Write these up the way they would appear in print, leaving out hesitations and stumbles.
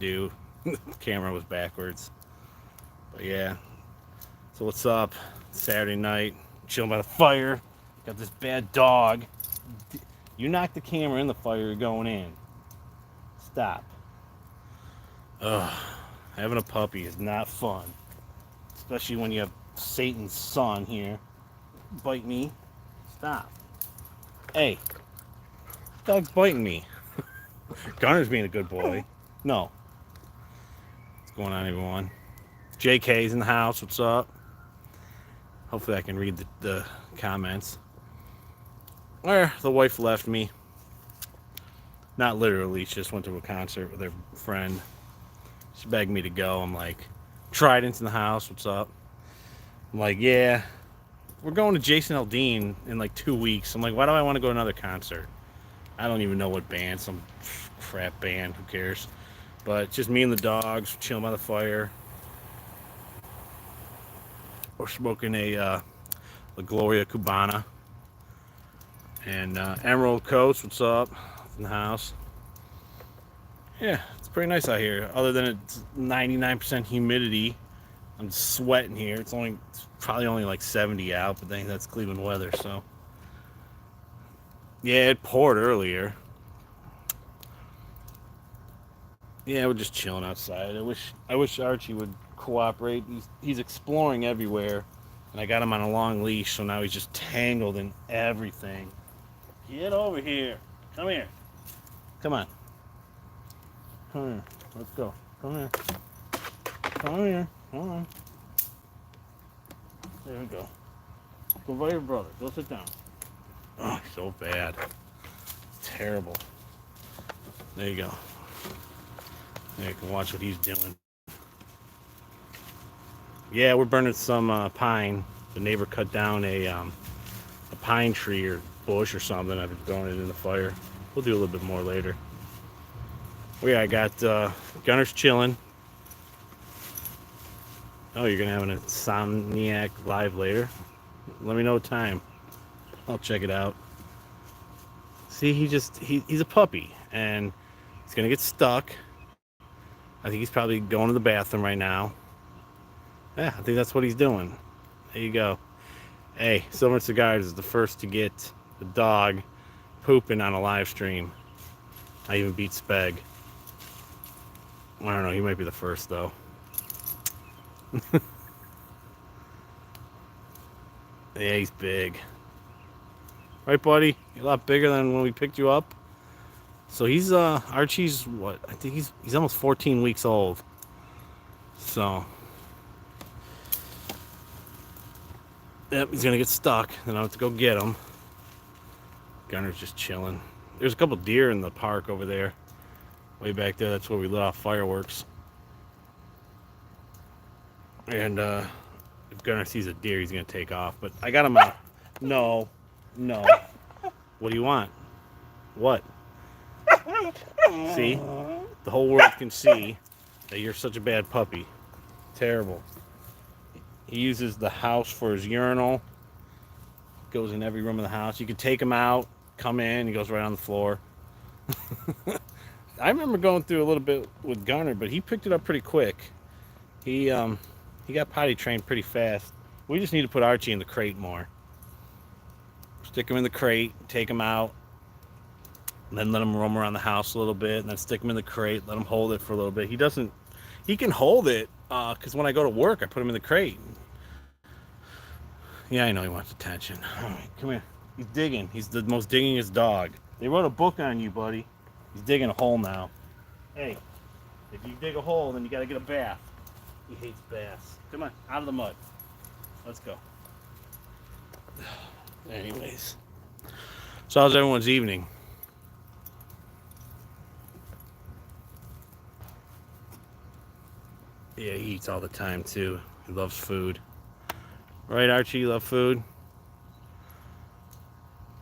do. The camera was backwards. But yeah. So what's up? Saturday night, chilling by the fire. Got this bad dog. You knock the camera in the fire, you're going in. Stop. Ugh. Having a puppy is not fun. Especially when you have Satan's son here. Bite me. Stop. Hey, dog's biting me. Gunner's being a good boy. No. What's going on, everyone? JK's in the house. What's up? Hopefully, I can read the comments. Where the wife left me. Not literally. She just went to a concert with her friend. She begged me to go. I'm like, Trident's in the house. What's up? I'm like, yeah. We're going to Jason Aldean in like 2 weeks. I'm like, why do I want to go to another concert? I don't even know what band. Some crap band. Who cares? But just me and the dogs chilling by the fire. We're smoking a Gloria Cubana. And Emerald Coast, what's up? In the house. Yeah, it's pretty nice out here. Other than it's 99% humidity. I'm sweating here. It's probably only like 70 out, but then that's Cleveland weather, so. Yeah, it poured earlier. Yeah, we're just chilling outside. I wish Archie would cooperate. He's exploring everywhere, and I got him on a long leash, so now he's just tangled in everything. Get over here. Come here. Come on. Come here. Let's go. Come here. Come here. Come on. There we go. Go by your brother. Go sit down. Oh, so bad. Terrible. There you go. There you can watch what he's doing. Yeah, we're burning some pine. The neighbor cut down a pine tree or bush or something. I've been throwing it in the fire. We'll do a little bit more later. Well, yeah, I got Gunner's chilling. Oh, you're gonna have an Insomniac live later? Let me know what time. I'll check it out. See, he's a puppy and he's gonna get stuck. I think he's probably going to the bathroom right now. Yeah, I think that's what he's doing. There you go. Hey, Silver Cigars is the first to get the dog pooping on a live stream. I even beat Speg. I don't know, he might be the first though. Yeah, he's big. Right, buddy? You're a lot bigger than when we picked you up. So he's Archie's what? I think he's almost 14 weeks old. So yep, he's gonna get stuck. Then I have to go get him. Gunner's just chilling. There's a couple deer in the park over there. Way back there, that's where we lit off fireworks. And if Gunner sees a deer, he's gonna take off. But I got him out. No, no. What do you want? What? See? The whole world can see that you're such a bad puppy. Terrible. He uses the house for his urinal. Goes in every room of the house. You can take him out, come in, he goes right on the floor. I remember going through a little bit with Gunner, but he picked it up pretty quick. He got potty trained pretty fast. We just need to put Archie in the crate more. Stick him in the crate, take him out, and then let him roam around the house a little bit, and then stick him in the crate, let him hold it for a little bit. He can hold it, because when I go to work, I put him in the crate. Yeah, I know he wants attention. All right, come here. He's digging. He's the most diggingest dog. They wrote a book on you, buddy. He's digging a hole now. Hey, if you dig a hole, then you gotta get a bath. He hates baths. Come on, out of the mud. Let's go. Anyways. So how's everyone's evening? Yeah, he eats all the time too. He loves food. Right, Archie, you love food?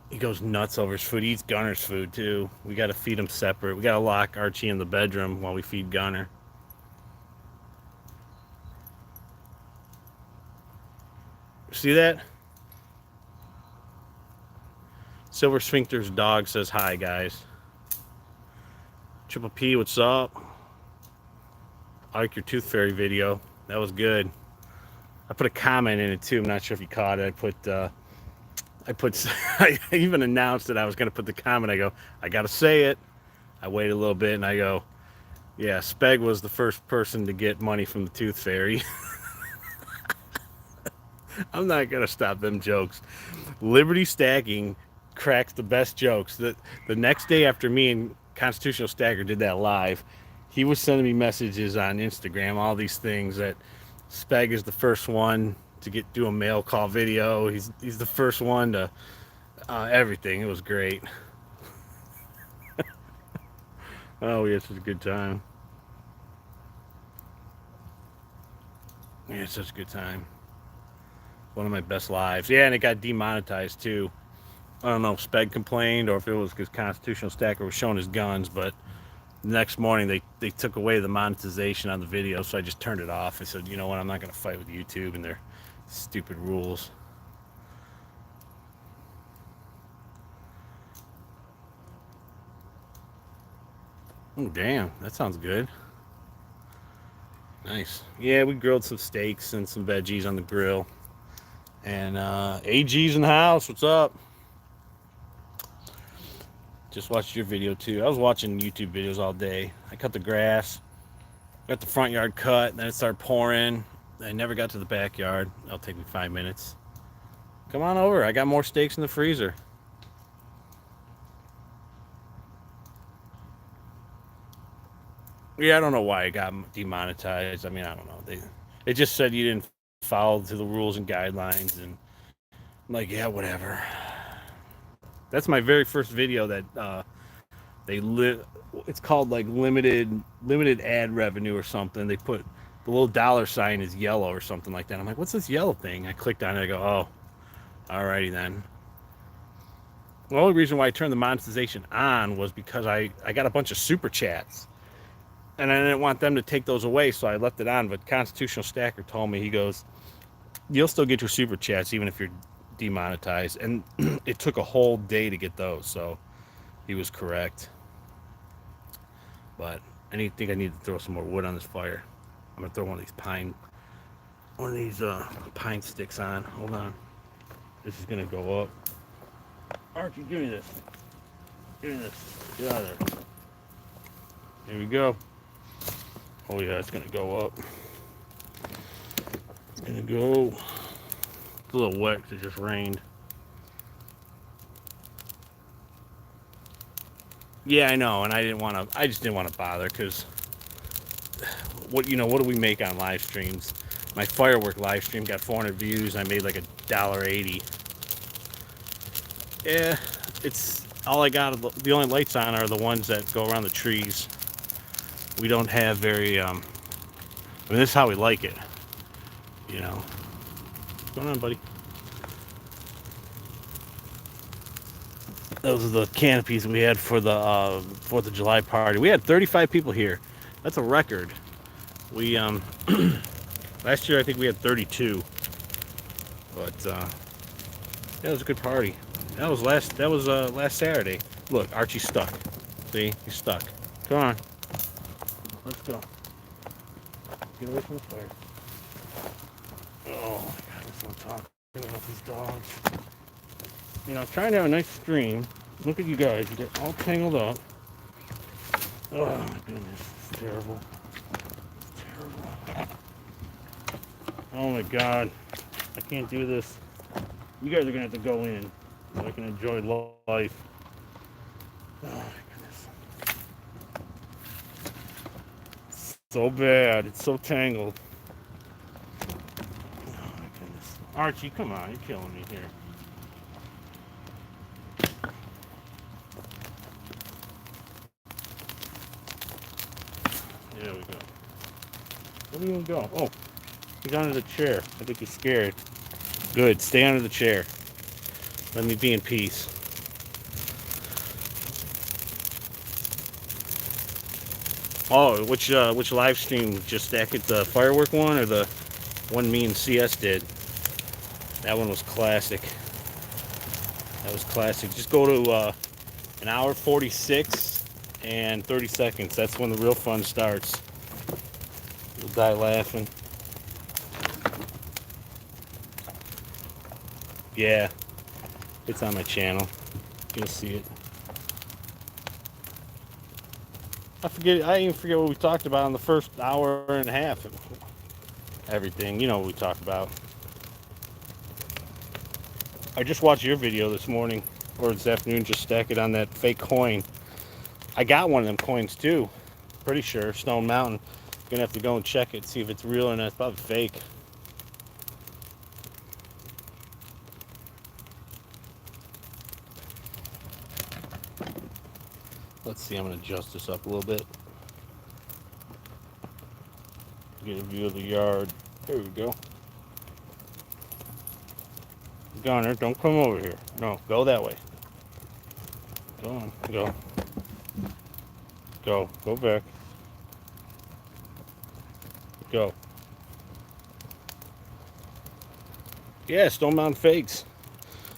He goes nuts over his food. He eats Gunner's food too. We gotta feed him separate. We gotta lock Archie in the bedroom while we feed Gunner. See that? Silver Sphincter's dog says hi, guys. Triple P, what's up? I like your Tooth Fairy video. That was good. I put a comment in it too. I'm not sure if you caught it. I even announced that I was going to put the comment. I go, I got to say it. I waited a little bit and I go, yeah, Speg was the first person to get money from the Tooth Fairy. I'm not going to stop them jokes. Liberty Stacking cracks the best jokes. The next day after me and Constitutional Stacker did that live, he was sending me messages on Instagram, all these things that Speg is the first one to do a mail call video. He's the first one to everything. It was great. Oh, we had such a good time. We had such a good time. One of my best lives. Yeah, and it got demonetized too. I don't know if Speg complained or if it was because Constitutional Stacker was showing his guns, but the next morning they took away the monetization on the video, so I just turned it off. I said, you know what, I'm not going to fight with YouTube and their stupid rules. Oh, damn, that sounds good. Nice. Yeah, we grilled some steaks and some veggies on the grill. And AG's in the house. What's up? Just watched your video too. I was watching YouTube videos all day. I cut the grass, got the front yard cut, then it started pouring. I never got to the backyard. That'll take me 5 minutes. Come on over. I got more steaks in the freezer. Yeah, I don't know why it got demonetized. I mean, I don't know. It just said you didn't follow to the rules and guidelines, and I'm like, yeah, whatever. That's my very first video that it's called like limited ad revenue or something. They put the little dollar sign is yellow or something like that. I'm like, what's this yellow thing? I clicked on it. I go, oh, alrighty then. The only reason why I turned the monetization on was because I got a bunch of super chats, and I didn't want them to take those away, so I left it on. But Constitutional Stacker told me, he goes, you'll still get your super chats even if you're demonetized, and it took a whole day to get those, so he was correct. But I think I need to throw some more wood on this fire. I'm gonna throw one of these pine sticks on. Hold on, this is gonna go up. Archie, give me this. Give me this. Get out of there. Here we go. Oh yeah, it's gonna go up. It's gonna go. It's a little wet because it just rained. Yeah, I know, and I just didn't want to bother, because what do we make on live streams? My firework live stream got 400 views. I made like $1.80. Yeah, it's all I got. The only lights on are the ones that go around the trees. We don't have very. I mean, this is how we like it. You know. What's going on, buddy? Those are the canopies we had for the 4th of July party. We had 35 people here. That's a record. We last year I think we had 32. But yeah, it was a good party. That was last Saturday. Look, Archie's stuck. See, he's stuck. Come on, let's go. Get away from the fire. Oh my God, I'm so talking about these dogs. You know, I'm trying to have a nice stream. Look at you guys. You get all tangled up. Oh my goodness. It's terrible. It's terrible. Oh my God. I can't do this. You guys are going to have to go in so I can enjoy life. Oh my goodness. It's so bad. It's so tangled. Oh my goodness. Archie, come on. You're killing me here. There we go. Where do you go? Oh, he's under the chair. I think he's scared. Good. Stay under the chair. Let me be in peace. Oh, which live stream? Just back at the firework one, or the one me and CS did? That one was classic. That was classic. Just go to an hour 46 and 30 seconds. That's when the real fun starts. You'll die laughing. Yeah, it's on my channel. You'll see it. I even forget what we talked about in the first hour and a half. Everything, you know what we talked about. I just watched your video this morning or this afternoon, just stack it on that fake coin. I got one of them coins too. Pretty sure, Stone Mountain. Gonna have to go and check it, see if it's real or not. It's probably fake. Let's see, I'm gonna adjust this up a little bit. Get a view of the yard. There we go. Gunner, don't come over here. No, go that way. Go on, go. Go back. Go. Yeah, Stone Mountain Fakes.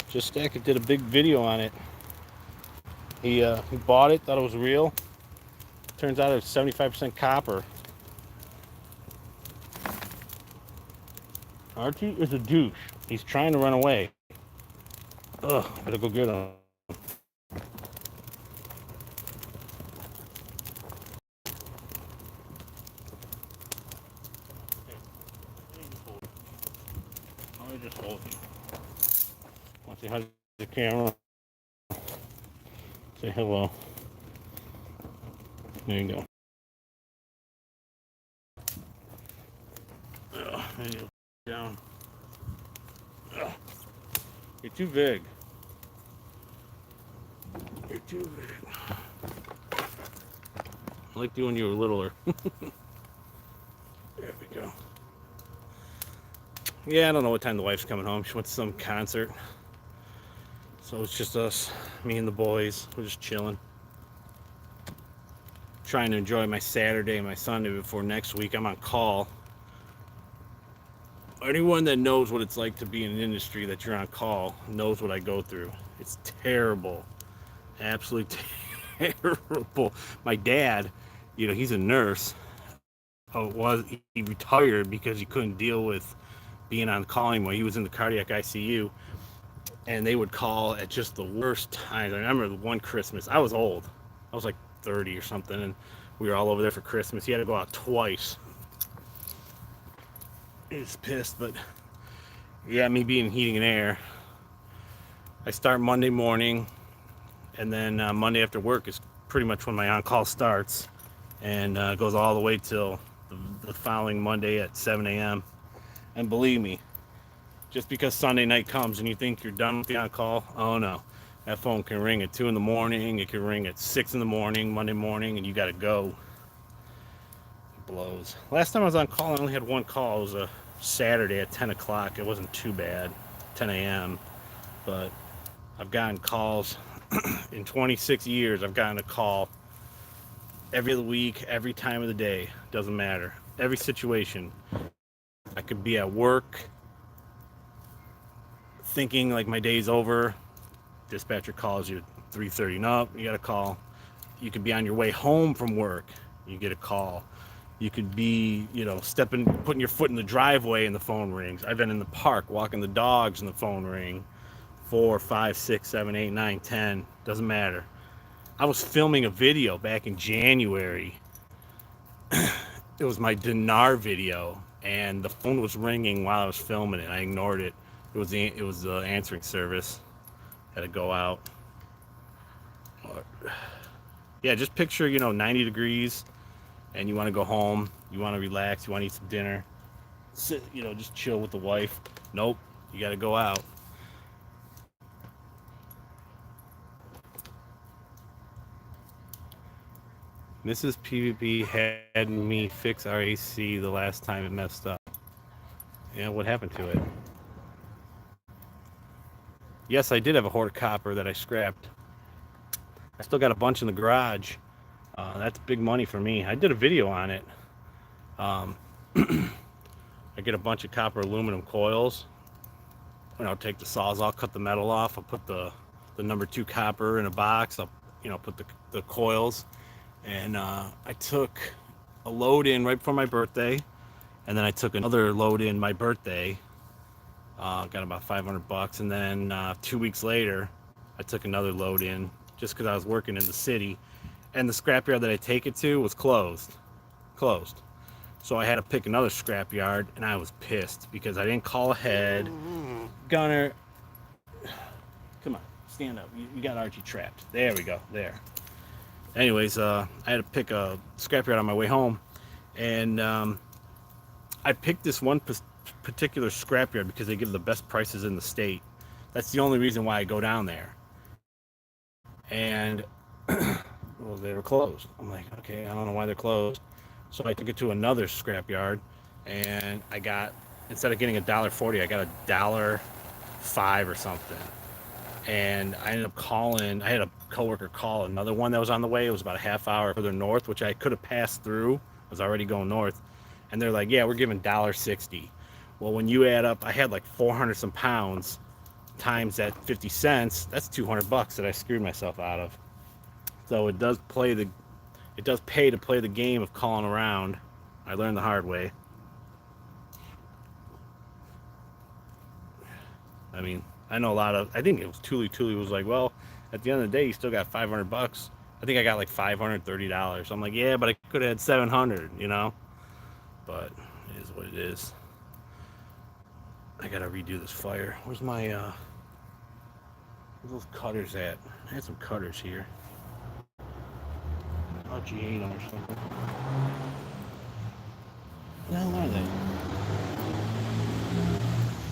Just Stack It did a big video on it. He bought it, thought it was real. Turns out it's 75% copper. Archie is a douche. He's trying to run away. Ugh, better go get him. Let me just hold you. Want to say hi to the camera? Say hello. There you go. There you go. Down. Ugh. You're too big. You're too big. I liked you when you were littler. There we go. Yeah, I don't know what time the wife's coming home. She went to some concert. So it's just us, me and the boys. We're just chilling. Trying to enjoy my Saturday and my Sunday before next week. I'm on call. Anyone that knows what it's like to be in an industry that you're on call knows what I go through. It's terrible. Absolutely terrible. My dad, you know, he's a nurse. He retired because he couldn't deal with being on call anymore. He was in the cardiac ICU, and they would call at just the worst times. I remember one Christmas, I was old. I was like 30 or something, and we were all over there for Christmas. He had to go out twice. He was pissed, but yeah, me being heating and air. I start Monday morning, and then Monday after work is pretty much when my on-call starts, and goes all the way till the following Monday at 7 a.m. And believe me, just because Sunday night comes and you think you're done with the on-call, oh no. That phone can ring at 2 in the morning, it can ring at 6 in the morning, Monday morning, and you gotta go. It blows. Last time I was on call, I only had one call. It was a Saturday at 10 o'clock. It wasn't too bad, 10 a.m. But I've gotten calls in 26 years. I've gotten a call every other week, every time of the day. Doesn't matter. Every situation. I could be at work thinking like my day's over. Dispatcher calls you at 3:30 and up. You got a call. You could be on your way home from work. You get a call. You could be, you know, putting your foot in the driveway and the phone rings. I've been in the park walking the dogs and the phone ring. 4, 5, 6, 7, 8, 9, 10. Doesn't matter. I was filming a video back in January. It was my dinar video, and the phone was ringing while I was filming it. I ignored it. It was the answering service. Had to go out. Yeah, just picture, you know, 90 degrees, and you want to go home. You want to relax. You want to eat some dinner. Sit, you know, just chill with the wife. Nope, you got to go out. Mrs. PvP had me fix our AC the last time it messed up. Yeah, what happened to it? Yes, I did have a hoard of copper that I scrapped. I still got a bunch in the garage. That's big money for me. I did a video on it. I get a bunch of copper aluminum coils, and I'll take the Sawzall, cut the metal off. I'll put the number 2 copper in a box. I'll, you know, put the coils. And I took a load in right before my birthday. And then I took another load in my birthday, got about 500 bucks. And then 2 weeks later, I took another load in just because I was working in the city. And the scrapyard that I take it to was closed. So I had to pick another scrapyard, and I was pissed because I didn't call ahead. Gunner, come on, stand up. You got Archie trapped. There we go. There. Anyways, I had to pick a scrapyard on my way home, and I picked this one particular scrapyard because they give the best prices in the state. That's the only reason why I go down there. And well, they were closed. I'm like, okay, I don't know why they're closed. So I took it to another scrapyard, and I got, instead of getting $1.40, I got $1.05 or something. And I ended up calling. I had a coworker call another one that was on the way. It was about a half hour further north, which I could have passed through. I was already going north, and they're like, "Yeah, we're giving $1.60." Well, when you add up, I had like 400 some pounds times that 50 cents. That's 200 bucks that I screwed myself out of. So it does pay to play the game of calling around. I learned the hard way. I mean, I know I think it was Tuli was like, well, at the end of the day, you still got 500 bucks. I think I got like $530. I'm like, yeah, but I could have had 700, you know? But it is what it is. I gotta redo this fire. Where's those cutters at? I had some cutters here. Archie ate them or something. What the hell are they?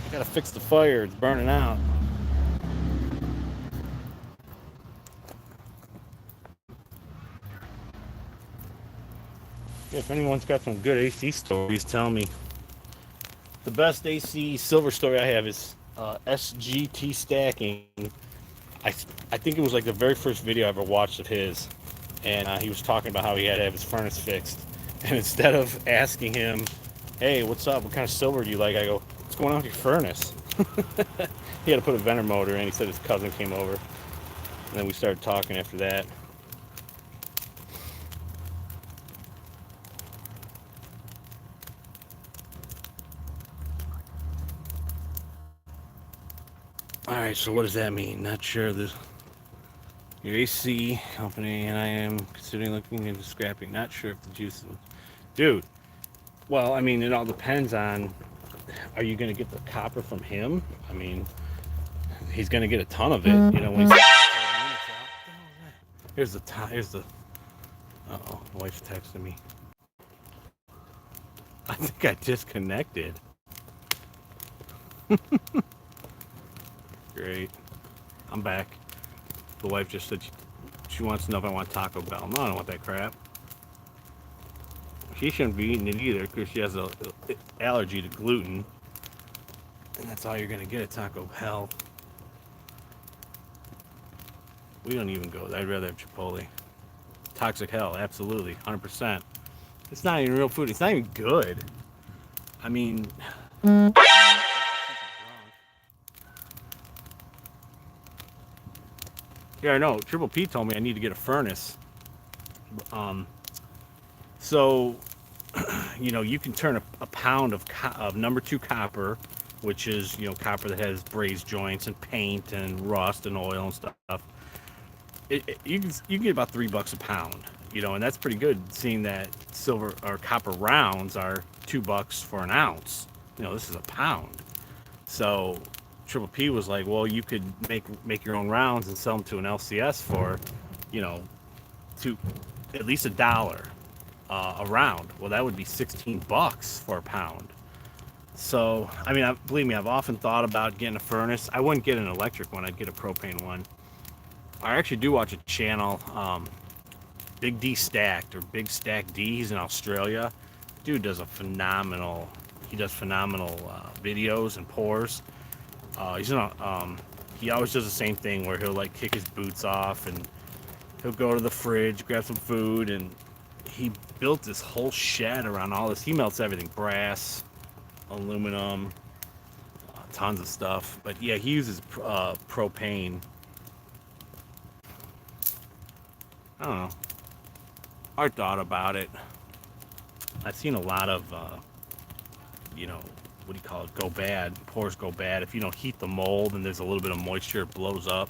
I gotta fix the fire, it's burning out. Yeah, if anyone's got some good AC stories, tell me. The best AC silver story I have is SGT Stacking. I think it was like the very first video I ever watched of his, and he was talking about how he had to have his furnace fixed. And instead of asking him, "Hey, what's up? What kind of silver do you like?" I go, "What's going on with your furnace?" He had to put a Venter motor in. He said his cousin came over, and then we started talking after that. All right, so what does that mean? Not sure. Your AC company, and I am considering looking into scrapping. Not sure if the juice, dude. Well, I mean, it all depends on. Are you going to get the copper from him? I mean, he's going to get a ton of it. You know, when he's. Here's the time. Here's the. Uh-oh, my wife's texting me. I think I disconnected. Great. I'm back. The wife just said she wants to know if I want Taco Bell. No, I don't want that crap. She shouldn't be eating it either because she has an allergy to gluten. And that's all you're going to get at Taco Bell. We don't even go there. I'd rather have Chipotle. Toxic hell, absolutely, 100%. It's not even real food. It's not even good. I mean... Yeah, I know. Triple P told me I need to get a furnace. So, you know, you can turn a pound of number 2 copper, which is, you know, copper that has brazed joints and paint and rust and oil and stuff. You can get about $3 a pound, you know, and that's pretty good, seeing that silver or copper rounds are $2 for an ounce. You know, this is a pound. So Triple P was like, well, you could make your own rounds and sell them to an LCS for, you know, to at least $1 a round. Well, that would be $16 for a pound. So, I mean, believe me, I've often thought about getting a furnace. I wouldn't get an electric one. I'd get a propane one. I actually do watch a channel, Big D Stacked, or Big Stack D. He's in Australia. Dude does phenomenal videos and pours. He always does the same thing where he'll like kick his boots off and he'll go to the fridge, grab some food, and he built this whole shed around all this. He melts everything: brass, aluminum, tons of stuff. But yeah, he uses propane. I don't know. I thought about it. I've seen a lot of you know, what do you call it? Go bad. Pores go bad. If you don't heat the mold and there's a little bit of moisture, it blows up.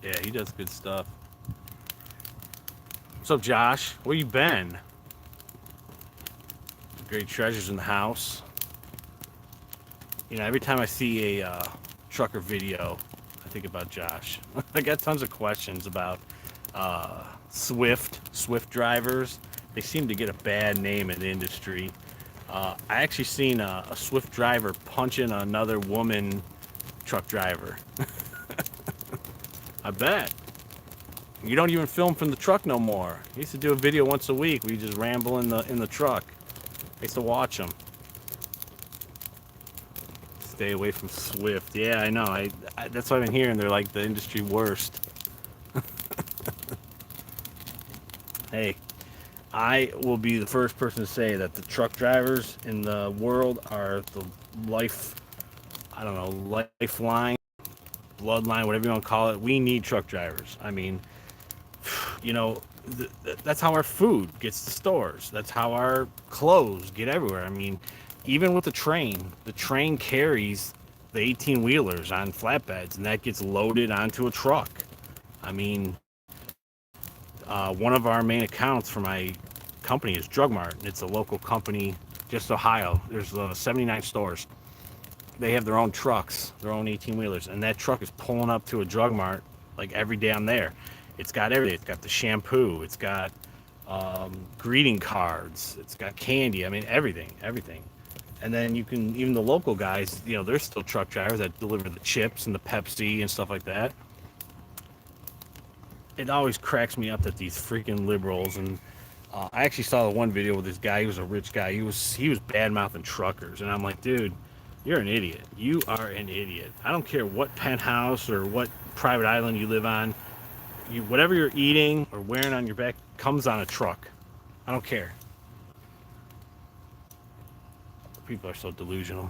Yeah, he does good stuff. What's up, Josh? Where you been? Great treasures in the house. You know, every time I see a trucker video, I think about Josh. I got tons of questions about Swift drivers. They seem to get a bad name in the industry. I actually seen a Swift driver punching another woman truck driver. I bet. You don't even film from the truck no more. I used to do a video once a week. We just ramble in the truck. I used to watch them. Stay away from Swift. Yeah, I know. I that's what I've been hearing. They're like the industry worst. Hey, I will be the first person to say that the truck drivers in the world are the life, I don't know, lifeline, bloodline, whatever you want to call it. We need truck drivers. I mean, you know, that's how our food gets to stores. That's how our clothes get everywhere. I mean, even with the train carries the 18-wheelers on flatbeds, and that gets loaded onto a truck. I mean, one of our main accounts for my company is Drug Mart, and it's a local company, just Ohio. There's 79 stores. They have their own trucks, their own 18-wheelers, and that truck is pulling up to a Drug Mart like every day I'm there. It's got everything. It's got the shampoo. It's got greeting cards. It's got candy. I mean, everything. And then you can, even the local guys, you know, they're still truck drivers that deliver the chips and the Pepsi and stuff like that. It always cracks me up that these freaking liberals, and I actually saw the one video with this guy. He was a rich guy. He was bad mouthing truckers, and I'm like, dude, you're an idiot. You are an idiot. I don't care what penthouse or what private island you live on. Whatever you're eating or wearing on your back comes on a truck. I don't care. People are so delusional.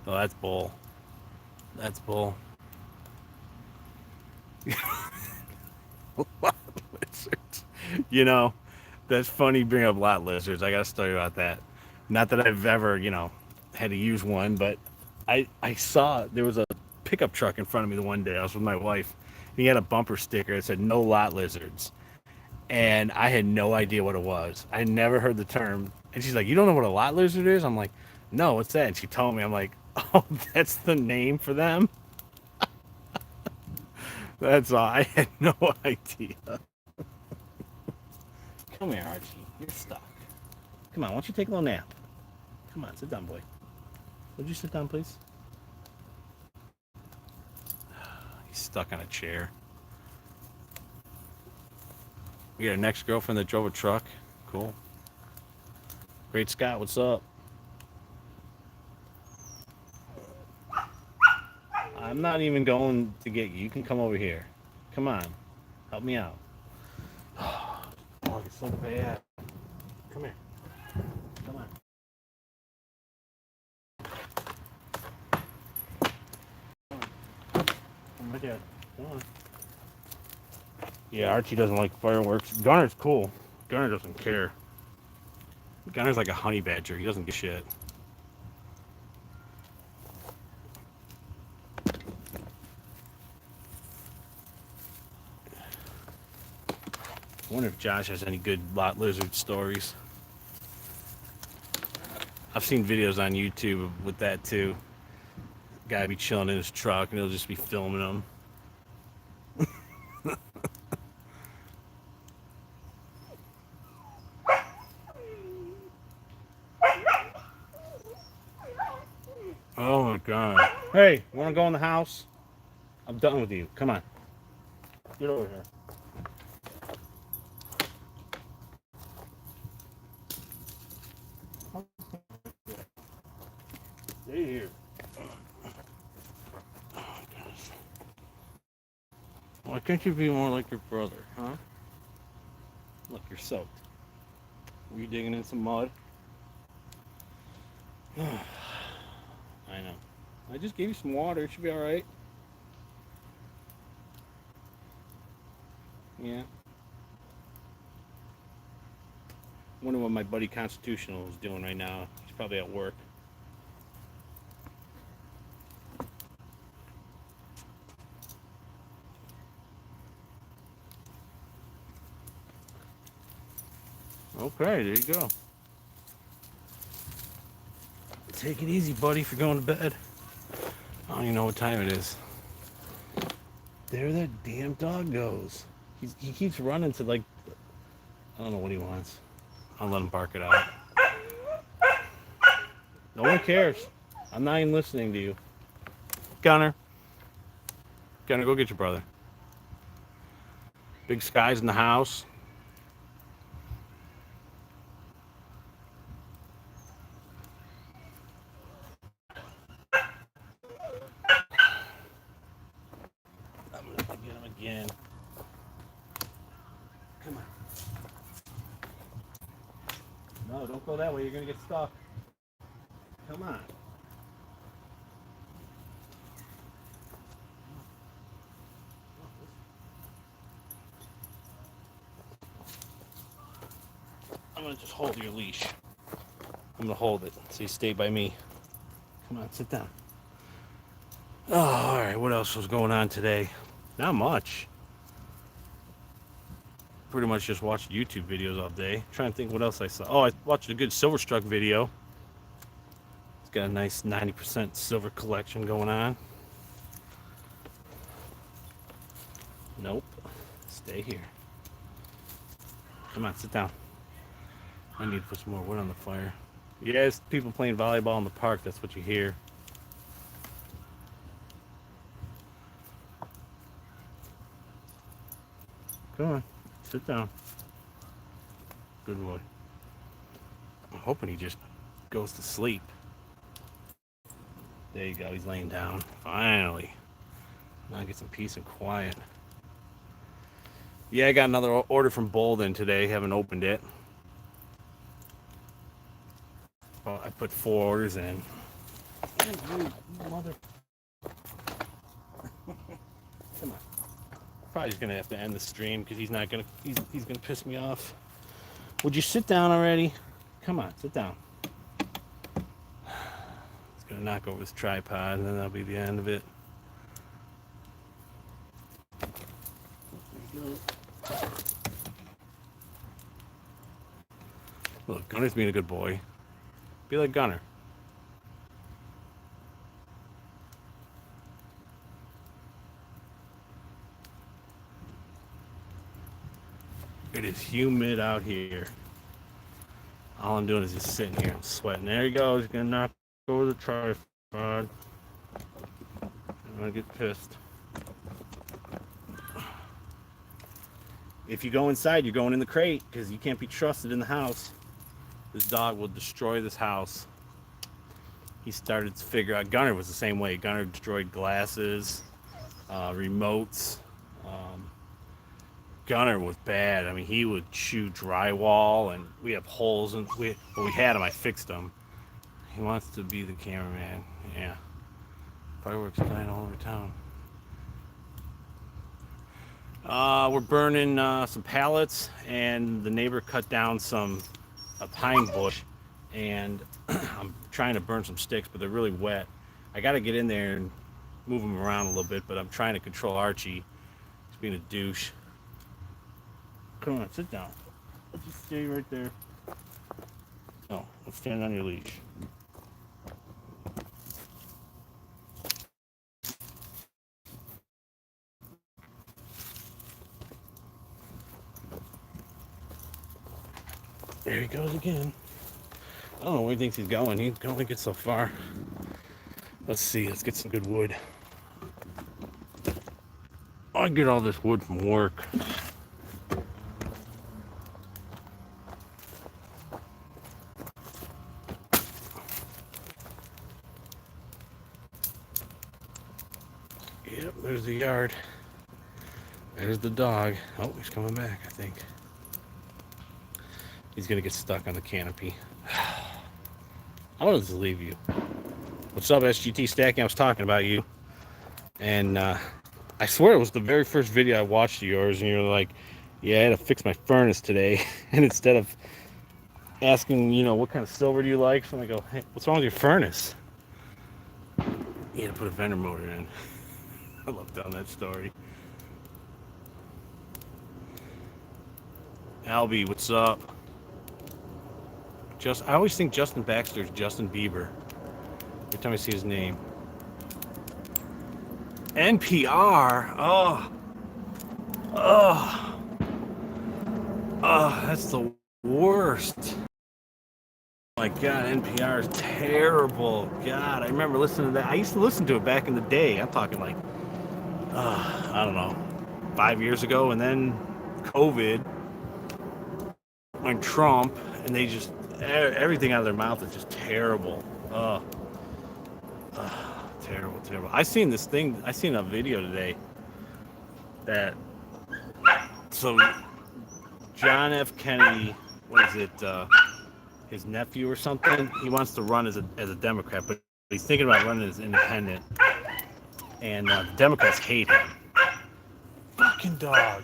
Oh, that's bull. That's bull. Lot lizards. You know, that's funny. Bring up lot lizards. I got a story about that. Not that I've ever, you know, had to use one, but I saw there was a pickup truck in front of me the one day. I was with my wife. And he had a bumper sticker that said "No lot lizards," and I had no idea what it was. I never heard the term. And she's like, "You don't know what a lot lizard is?" I'm like, "No, what's that?" And she told me. I'm like, "Oh, that's the name for them." That's all. I had no idea. Come here, Archie. You're stuck. Come on, why don't you take a little nap? Come on, sit down, boy. Would you sit down, please? He's stuck on a chair. We got an ex-girlfriend that drove a truck. Cool. Great Scott, what's up? I'm not even going to get you. You can come over here. Come on. Help me out. Oh, it's so bad. Come here. Come on. Come right there. Come on. Yeah, Archie doesn't like fireworks. Gunner's cool. Gunner doesn't care. Gunner's like a honey badger. He doesn't give a shit. I wonder if Josh has any good lot lizard stories. I've seen videos on YouTube with that too. Guy be chilling in his truck and he'll just be filming them. Oh my god. Hey, wanna go in the house? I'm done with you. Come on. Get over here. Stay here. Oh, gosh. Why can't you be more like your brother, huh? Look, you're soaked. Were you digging in some mud? I know. I just gave you some water. It should be all right. Yeah. Wonder what my buddy Constitutional is doing right now. He's probably at work. Okay, there you go. Take it easy, buddy, if you're going to bed. I don't even know what time it is. There that damn dog goes. He keeps running to, like, I don't know what he wants. I'll let him bark it out. No one cares. I'm not even listening to you. Gunner. Gunner, go get your brother. Big Sky's in the house. I'm gonna get him again. Come on. No, don't go that way. You're gonna get stuck. Come on. I'm gonna just hold your leash. I'm gonna hold it so you stay by me. Come on, sit down. Oh, all right. What else was going on today? Not much. Pretty much just watched YouTube videos all day. Trying to think what else I saw. Oh, I watched a good Silverstruck video. It's got a nice 90% silver collection going on. Nope. Stay here. Come on, sit down. I need to put some more wood on the fire. Yes, people playing volleyball in the park. That's what you hear. Come on, sit down. Good boy. I'm hoping he just goes to sleep. There you go, he's laying down. Finally. Now I get some peace and quiet. Yeah, I got another order from Bolden today. Haven't opened it. Well, I put 4 orders in. Mother. Come on. Probably just gonna have to end the stream because he's not gonna. He's gonna piss me off. Would you sit down already? Come on, sit down. He's gonna knock over his tripod, and then that'll be the end of it. Look, Gunner's being a good boy. Be like Gunner. It is humid out here. All I'm doing is just sitting here and sweating. There he goes. He's gonna knock over the tripod. I'm gonna get pissed. If you go inside, you're going in the crate because you can't be trusted in the house. This dog will destroy this house. He started to figure out. Gunner was the same way. Gunner destroyed glasses, remotes. Gunner was bad. I mean, he would chew drywall, and we have holes, and we had him. I fixed him. He wants to be the cameraman. Yeah. Fireworks flying all over town. We're burning some pallets, and the neighbor cut down a pine bush, and I'm trying to burn some sticks, but they're really wet. I got to get in there and move them around a little bit, but I'm trying to control Archie. He's being a douche. Come on, sit down. Let's just stay right there. No, let's stand on your leash. There he goes again. I don't know where he thinks he's going. He can only get so far. Let's see. Let's get some good wood. I get all this wood from work. Yep, there's the yard. There's the dog. Oh, he's coming back, I think. He's gonna get stuck on the canopy. I wanted to leave you. What's up, SGT Stacking? I was talking about you. And I swear it was the very first video I watched of yours, and you're like, "Yeah, I had to fix my furnace today." And instead of asking, what kind of silver do you like, so I go, "Hey, what's wrong with your furnace?" You had to put a vendor motor in. I love telling that story. Albie, what's up? I always think Justin Baxter is Justin Bieber every time I see his name. NPR. Oh, that's the worst. Oh my God, NPR is terrible. God, I remember listening to that. I used to listen to it back in the day. I'm talking like, I don't know, 5 years ago, and then COVID and Trump, and they just everything out of their mouth is just terrible. Terrible, terrible. I seen this thing. I seen a video today that so John F. Kennedy, what is it? His nephew or something. He wants to run as a Democrat, but he's thinking about running as independent. And the Democrats hate him. Fucking dog.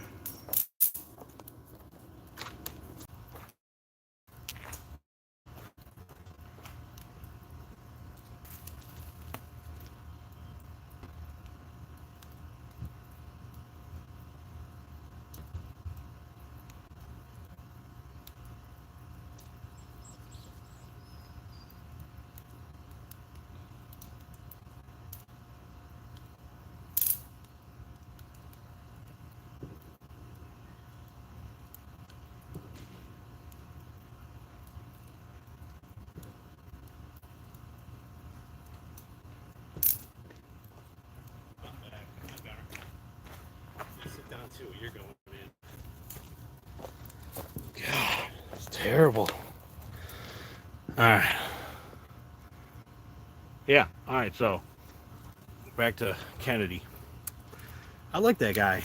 Sit down too. You're going in. God, it's terrible. All right. Yeah. All right. So back to Kennedy. I like that guy.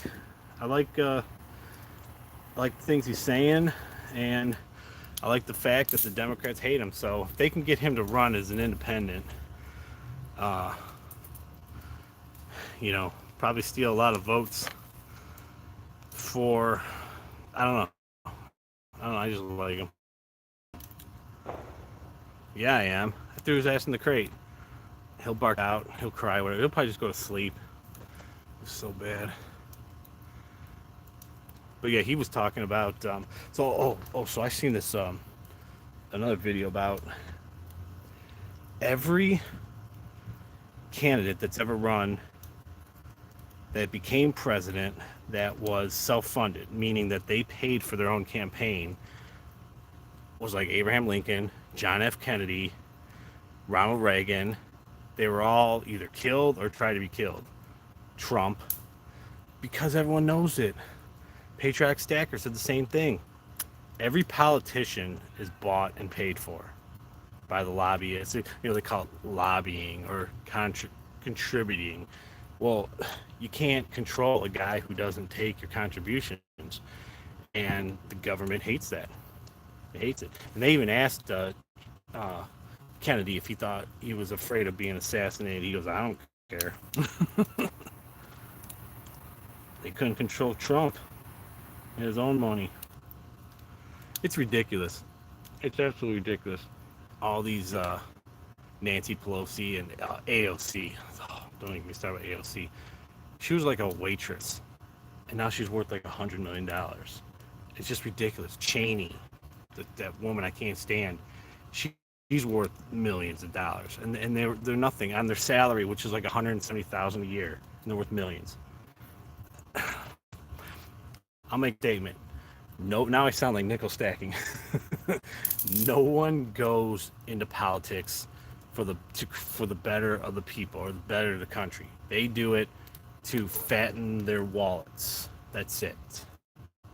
I like the things he's saying, and I like the fact that the Democrats hate him. So if they can get him to run as an independent, uh, probably steal a lot of votes for, I don't know. I just like him. Yeah, I am. I threw his ass in the crate. He'll bark out. He'll cry. Whatever. He'll probably just go to sleep. It's so bad. But yeah, he was talking about. So I seen this another video about every candidate that's ever run that became president that was self-funded, meaning that they paid for their own campaign, was like Abraham Lincoln, John F. Kennedy, Ronald Reagan. They were all either killed or tried to be killed. Trump, because everyone knows it. Patriarch Stacker said the same thing. Every politician is bought and paid for by the lobbyists. They call it lobbying or contributing. Well, you can't control a guy who doesn't take your contributions, and the government hates that. It hates it. And they even asked Kennedy if he thought he was afraid of being assassinated. He goes, I don't care. They couldn't control Trump and his own money. It's ridiculous. It's absolutely ridiculous. All these Nancy Pelosi and AOC. Oh, don't even start with AOC. She was like a waitress, and now she's worth like $100 million. It's just ridiculous. Cheney, that woman I can't stand. She's worth millions of dollars, and they're nothing on their salary, which is like $170,000 a year, and they're worth millions. I'll make a statement. No, now I sound like nickel stacking. No one goes into politics for the better of the people or the better of the country. They do it to fatten their wallets. That's it.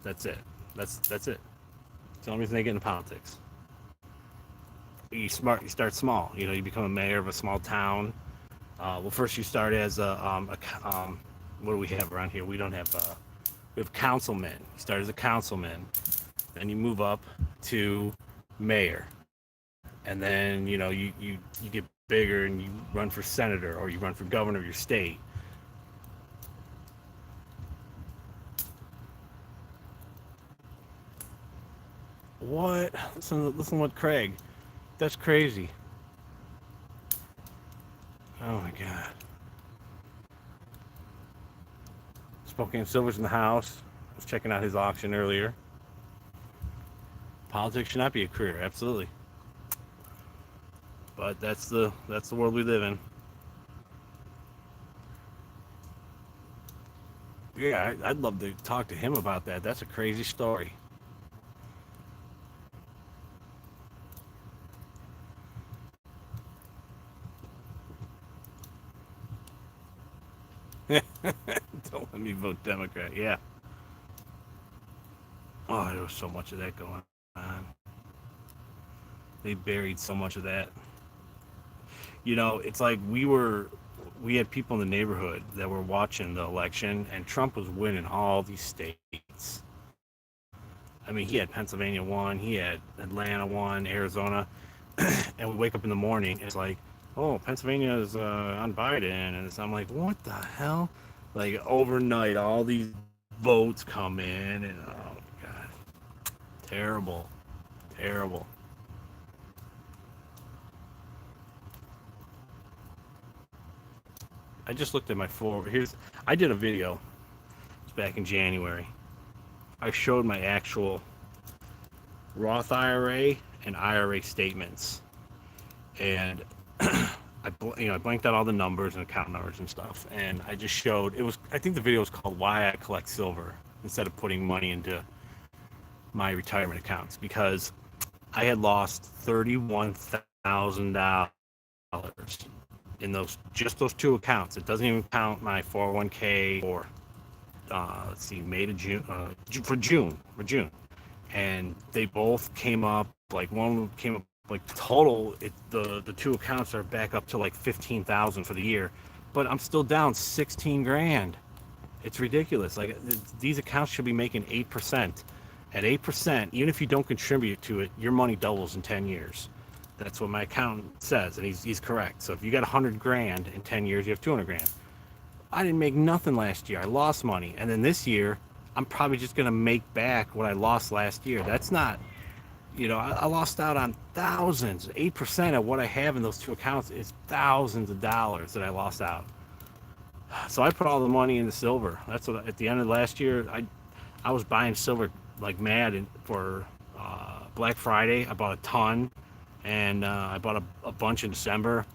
That's it. That's it. It's the only reason they get into politics. You start small. You become a mayor of a small town. Well, first you start as what do we have around here? We don't have. We have councilmen. You start as a councilman, then you move up to mayor, and then you get bigger and you run for senator or you run for governor of your state. What? Listen what Craig. That's crazy. Oh my god. Spokane Silver's in the house. I was checking out his auction earlier. Politics should not be a career, absolutely. But that's the world we live in. Yeah, I'd love to talk to him about that. That's a crazy story. Don't let me vote Democrat. Yeah. Oh, there was so much of that going on. They buried so much of that. It's like we had people in the neighborhood that were watching the election, and Trump was winning all these states. I mean, he had Pennsylvania won, he had Atlanta won, Arizona, and we wake up in the morning, and it's like, oh, Pennsylvania is on Biden, and I'm like, what the hell? Like overnight, all these votes come in, and oh my god, terrible, terrible. I just looked at my forward. I did a video back in January. I showed my actual Roth IRA and IRA statements, and I blanked out all the numbers and account numbers and stuff, and I just showed it was. I think the video was called "Why I Collect Silver" instead of putting money into my retirement accounts, because I had lost $31,000 in those two accounts. It doesn't even count my 401k or let's see, May to June, for June, and they both came up, like one came up like total. The two accounts are back up to like 15,000 for the year, but I'm still down 16 grand. It's ridiculous. Like these accounts should be making 8%. At 8%, even if you don't contribute to it, your money doubles in 10 years. That's what my accountant says, and he's correct. So if you got 100 grand in 10 years, you have 200 grand. I didn't make nothing last year. I lost money. And then this year, I'm probably just going to make back what I lost last year. That's not, I lost out on thousands. 8% of what I have in those two accounts is thousands of dollars that I lost out. So I put all the money into silver. That's what, at the end of last year, I was buying silver like mad for Black Friday. I bought a ton, and I bought a bunch in December.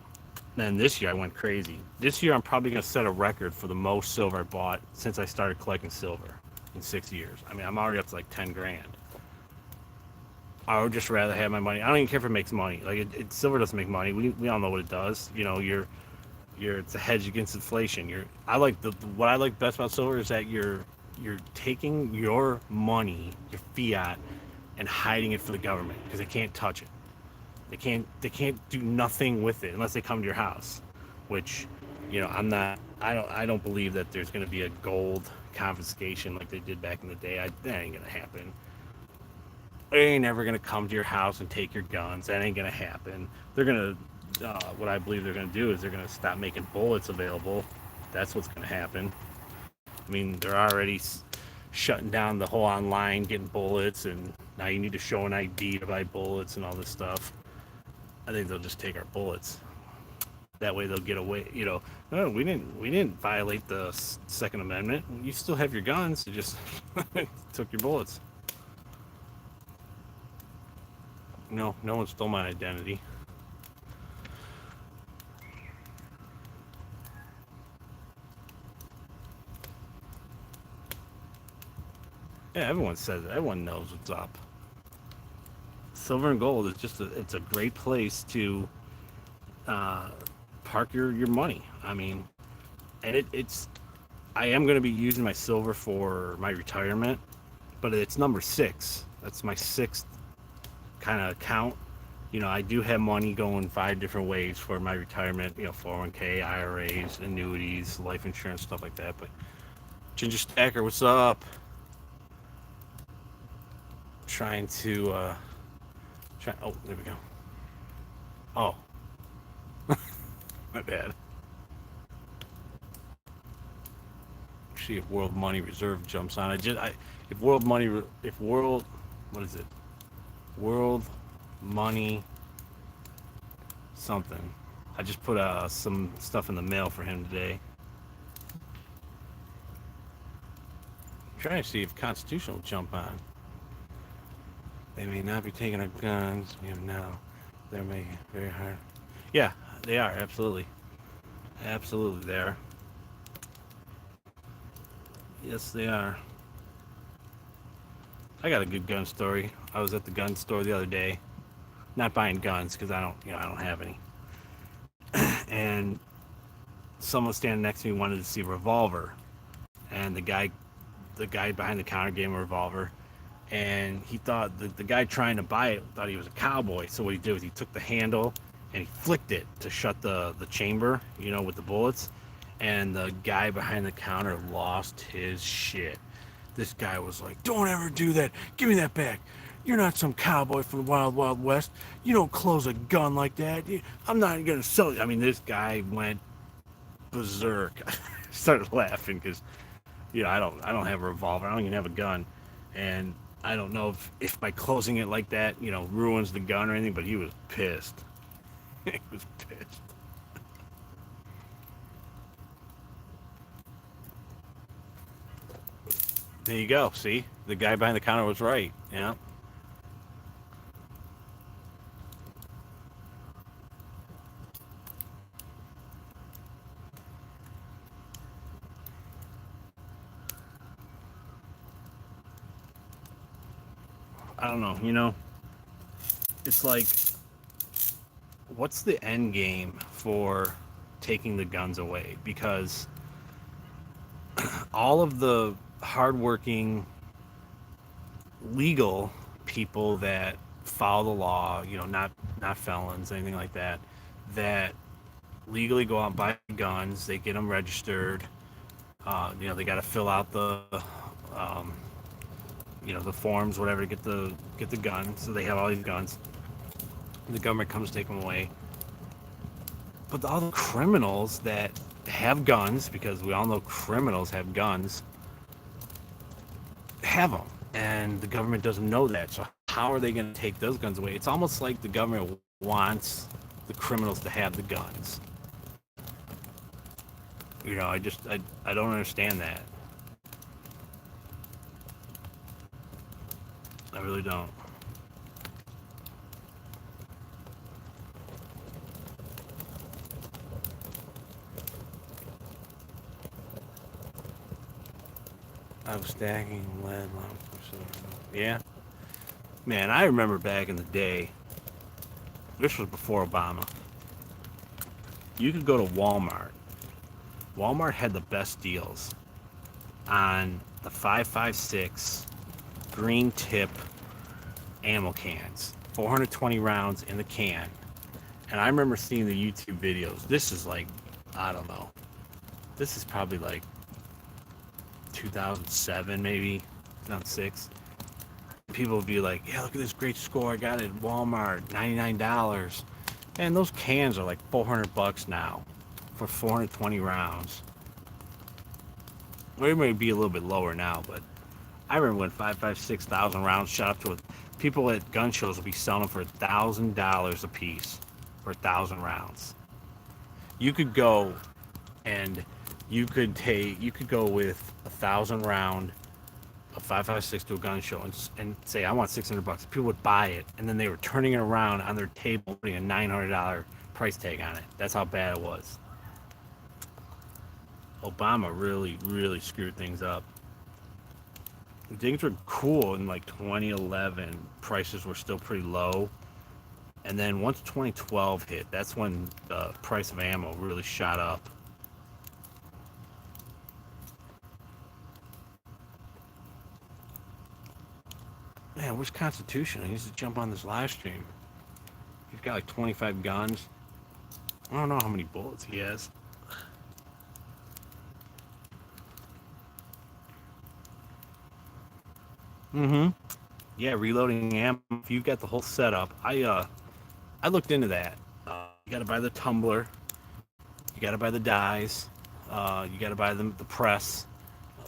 Then this year I went crazy. This year I'm probably going to set a record for the most silver I bought since I started collecting silver in 6 years. I mean, I'm already up to like 10 grand. I would just rather have my money. I don't even care if it makes money. Like silver doesn't make money. We all know what it does. It's a hedge against inflation. What I like best about silver is that you're taking your money, your fiat, and hiding it for the government because they can't touch it. They can't do nothing with it unless they come to your house, which, I don't believe that there's going to be a gold confiscation like they did back in the day. That ain't going to happen. They ain't never going to come to your house and take your guns. That ain't going to happen. They're going to, what I believe they're going to do is they're going to stop making bullets available. That's what's going to happen. I mean, they're already shutting down the whole online getting bullets, and now you need to show an ID to buy bullets and all this stuff. I think they'll just take our bullets. That way they'll get away. No, we didn't violate the Second Amendment. You still have your guns. You just took your bullets. No one stole my identity. Yeah, everyone says it. Everyone knows what's up. Silver and gold is it's a great place to park your money. I mean, and I am going to be using my silver for my retirement, but it's number 6. That's my 6th kind of account. I do have money going 5 different ways for my retirement, 401k, IRAs, annuities, life insurance, stuff like that. But Ginger Stacker, what's up? Trying to oh, there we go. Oh, my bad. See if World Money Reserve jumps on. If World Money, if World, what is it? World Money something. I just put some stuff in the mail for him today. I'm trying to see if Constitution will jump on. They may not be taking our guns. We have now. They're making it very hard. Yeah, they are. Absolutely. Absolutely, they are. Yes, they are. I got a good gun story. I was at the gun store the other day, not buying guns because I don't have any. And someone standing next to me wanted to see a revolver, and the guy behind the counter gave him a revolver, and he thought the guy trying to buy it thought he was a cowboy. So what he did was he took the handle and he flicked it to shut the chamber, with the bullets, and the guy behind the counter lost his shit. This guy was like, "Don't ever do that. Give me that back. You're not some cowboy from the Wild Wild West. You don't close a gun like that. I'm not gonna sell it." I mean, this guy went berserk. I started laughing because, I don't have a revolver. I don't even have a gun, and I don't know if by closing it like that, ruins the gun or anything. But he was pissed. He was pissed. There you go. See, the guy behind the counter was right. Yeah. I don't know. It's like, what's the end game for taking the guns away? Because all of the hardworking, legal people that follow the law, not felons, anything like that, that legally go out and buy guns, they get them registered. They got to fill out um, the forms, whatever, to get the gun. So they have all these guns. The government comes to take them away. But all the criminals that have guns, because we all know criminals have guns, have them, and the government doesn't know that. So how are they going to take those guns away? It's almost like the government wants the criminals to have the guns. I don't understand that. I really don't. I was stacking lead. Yeah. Man, I remember back in the day, this was before Obama, you could go to Walmart. Walmart had the best deals on the 5.56 green tip ammo cans, 420 rounds in the can. And I remember seeing the YouTube videos. This is like, I don't know. This is probably like 2007, maybe 2006. People would be like, "Yeah, look at this great score I got at Walmart, $99." And those cans are like $400 now for 420 rounds. Or it may be a little bit lower now, but I remember when 5.56 thousand rounds shot up to it. People at gun shows would be selling them for $1,000 a piece for 1,000 rounds. You could go and you could go with 1,000 round of 5.56 to a gun show and say, "I want $600." People would buy it, and then they were turning it around on their table, putting a $900 price tag on it. That's how bad it was. Obama really, really screwed things up. Things were cool in like 2011. Prices were still pretty low. And then once 2012 hit, that's when the price of ammo really shot up. Man, where's Constitution? He needs to jump on this live stream. He's got like 25 guns. I don't know how many bullets he has. Mm-hmm. Yeah, reloading ammo. If you've got the whole setup, I looked into that. You got to buy the tumbler. You got to buy the dies. You got to buy the press.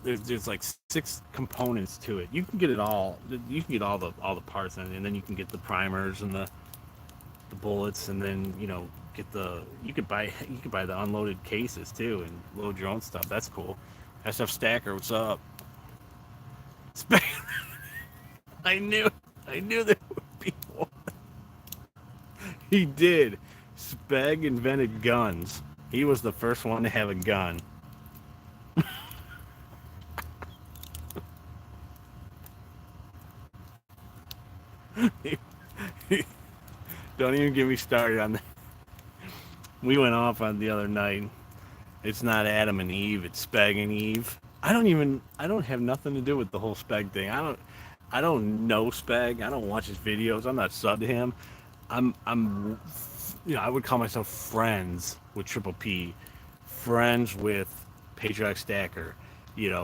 there's like 6 components to it. You can get it all. You can get all the parts in it, and then you can get the primers and the bullets, and then get the you could buy the unloaded cases too and load your own stuff. That's cool. SF Stacker, what's up? Spec- I knew there would be one. He did. Speg invented guns. He was the first one to have a gun. Don't even get me started on that. We went off on the other night. It's not Adam and Eve, it's Speg and Eve. I don't have nothing to do with the whole Speg thing. I don't know Speg. I don't watch his videos. I'm not sub to him. I'm I would call myself friends with Triple P, friends with Patriotic Stacker,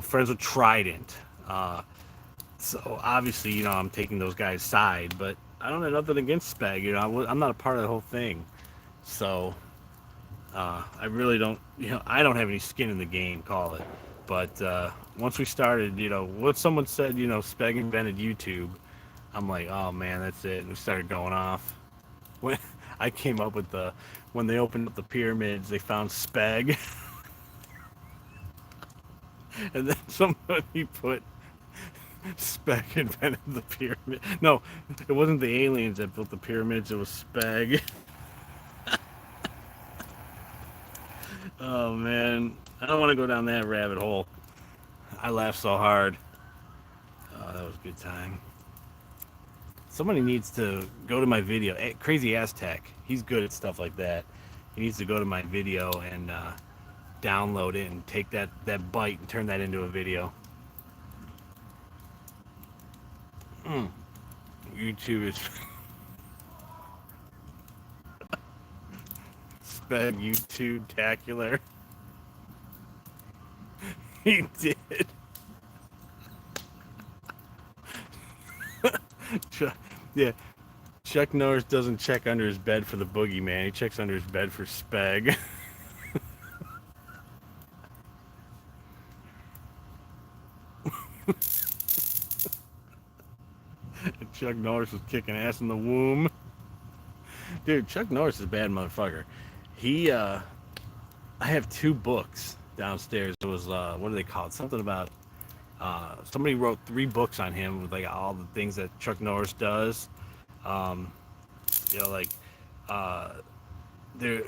friends with Trident. So obviously, I'm taking those guys' side, but I don't have nothing against Speg. I'm not a part of the whole thing. So I really don't, I don't have any skin in the game, call it. But once we started, what someone said, Speg invented YouTube, I'm like, oh man, that's it. And we started going off. When I came up with when they opened up the pyramids, they found Speg. And then somebody put Speg invented the pyramid. No, it wasn't the aliens that built the pyramids, it was Speg. Oh man, I don't want to go down that rabbit hole. I laughed so hard. Oh, that was a good time. Somebody needs to go to my video. Crazy Aztec, he's good at stuff like that. He needs to go to my video and download it and take that bite and turn that into a video. YouTube is Sped YouTube-tacular. He did. Yeah, Chuck Norris doesn't check under his bed for the boogeyman. He checks under his bed for Speg. Chuck Norris was kicking ass in the womb. Dude, Chuck Norris is a bad motherfucker. I have 2 books downstairs. It was, what do they call it? Something about, somebody wrote 3 books on him with like all the things that Chuck Norris does. Like, there,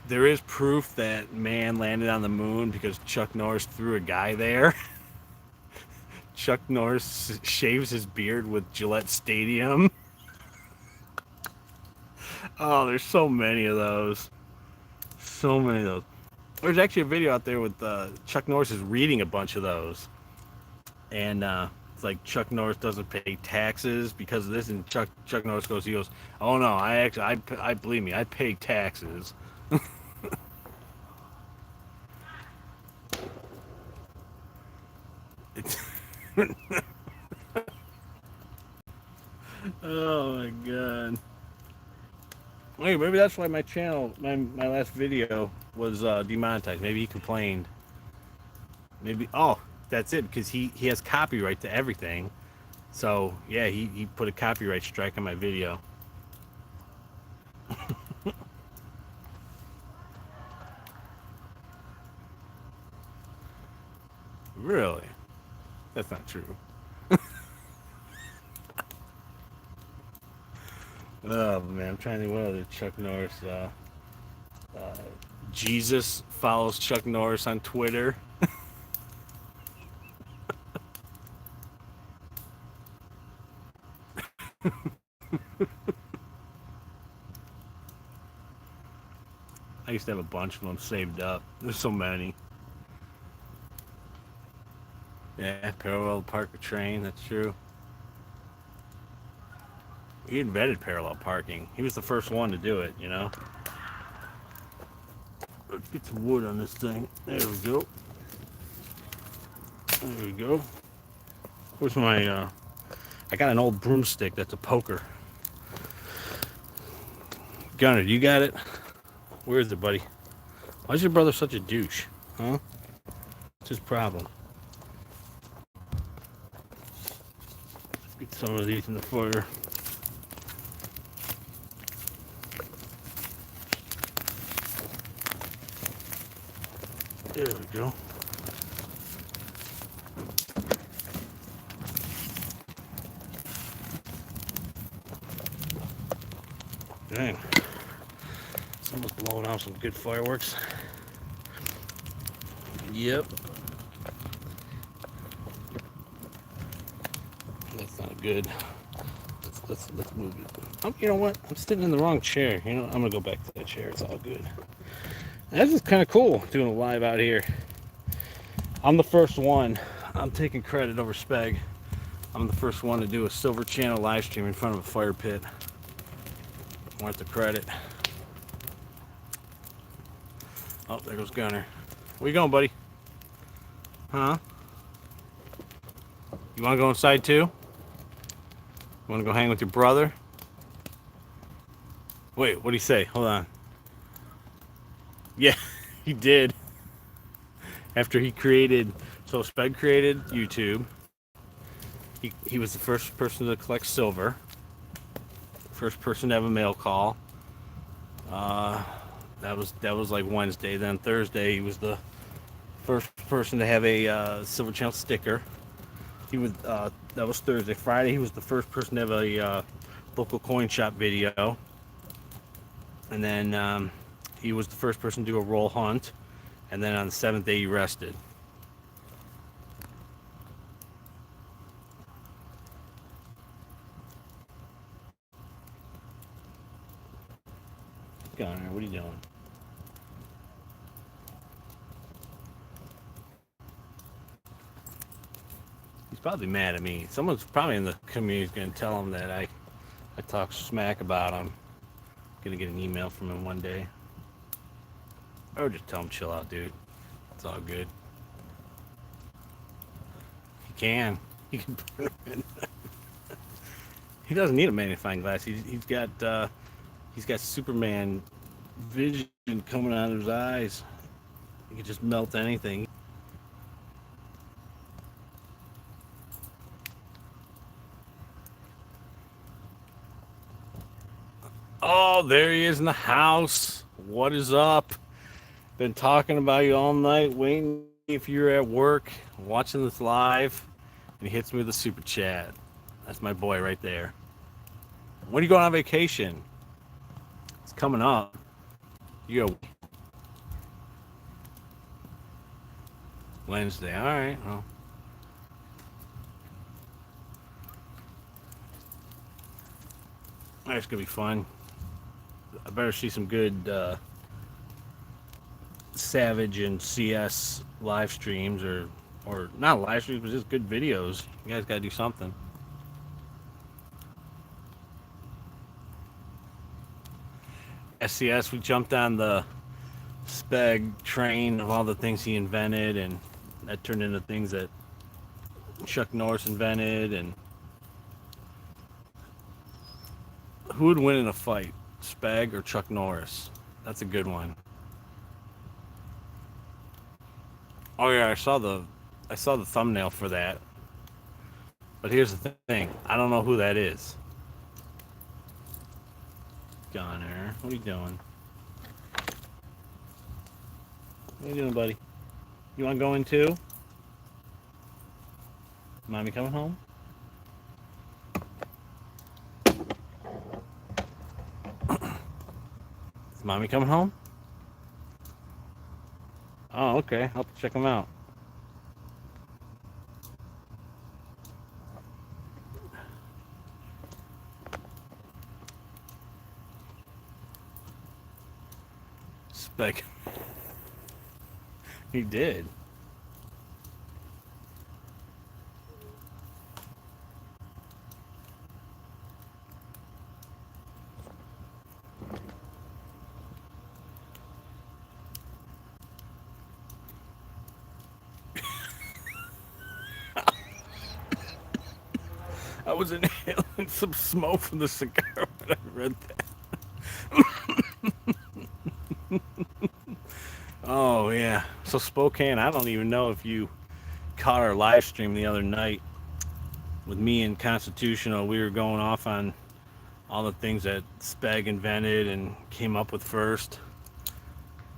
there is proof that man landed on the moon because Chuck Norris threw a guy there. Chuck Norris shaves his beard with Gillette Stadium. Oh, there's so many of those. So many of those. There's actually a video out there with Chuck Norris is reading a bunch of those. And it's like Chuck Norris doesn't pay taxes because of this. And Chuck Norris he goes, oh no, I believe me, I pay taxes. Oh my god. Hey, maybe that's why my channel, my last video was demonetized. Maybe he complained. Maybe, oh, that's it, because he has copyright to everything. So, yeah, he put a copyright strike on my video. Really? That's not true. Oh man, I'm trying to think what other Chuck Norris. Jesus follows Chuck Norris on Twitter. I used to have a bunch of them saved up. There's so many. Yeah, parallel park a train. That's true. He invented parallel parking. He was the first one to do it, Let's get some wood on this thing. There we go. There we go. Where's my, I got an old broomstick that's a poker. Gunner, you got it? Where is it, buddy? Why is your brother such a douche? Huh? It's his problem. Get some of these in the fire. There we go. Dang. Someone's blowing off some good fireworks. Yep. That's not good. Let's move it. You know what? I'm sitting in the wrong chair. You know, I'm gonna go back to that chair. It's all good. This is kind of cool doing a live out here. I'm the first one. I'm taking credit over Speg. I'm the first one to do a Silver Channel live stream in front of a fire pit. I want the credit. Oh, there goes Gunner. Where you going, buddy? Huh? You want to go inside too? You want to go hang with your brother? Wait, what'd he say? Hold on. Yeah, he did. After he created, so Speg created YouTube. He was the first person to collect silver. First person to have a mail call. That was like Wednesday. Then Thursday, he was the first person to have a Silver Channel sticker. He was that was Thursday. Friday, he was the first person to have a local coin shop video. And then he was the first person to do a roll hunt. And then on the 7th day, he rested. Connor, what are you doing? He's probably mad at me. Someone's probably in the community going to tell him that I talk smack about him. Gonna get an email from him one day. Or just tell him chill out, dude. It's all good. He can burn him in. He doesn't need a magnifying glass. He's got Superman vision coming out of his eyes. He can just melt anything. Oh, there he is in the house. What is up? Been talking about you all night, waiting if you're at work, watching this live, and he hits me with a super chat. That's my boy right there. When are you going on vacation? It's coming up. You go Wednesday. All right. Well, that's gonna be fun. I better see some good Savage and CS live streams, or not live streams, but just good videos. You guys gotta do something. SCS, we jumped on the Speg train of all the things he invented, and that turned into things that Chuck Norris invented. And who would win in a fight, Speg or Chuck Norris? That's a good one. Oh yeah, I saw the thumbnail for that. But here's the thing, I don't know who that is. Gunner, what are you doing? What are you doing, buddy? You want to go in too? Mommy coming home? Is Mommy coming home? Oh, okay. I'll have to check him out. Spec. He did. I was inhaling some smoke from the cigar when I read that. Oh, yeah. So Spokane, I don't even know if you caught our live stream the other night with me and Constitutional. We were going off on all the things that Speg invented and came up with first.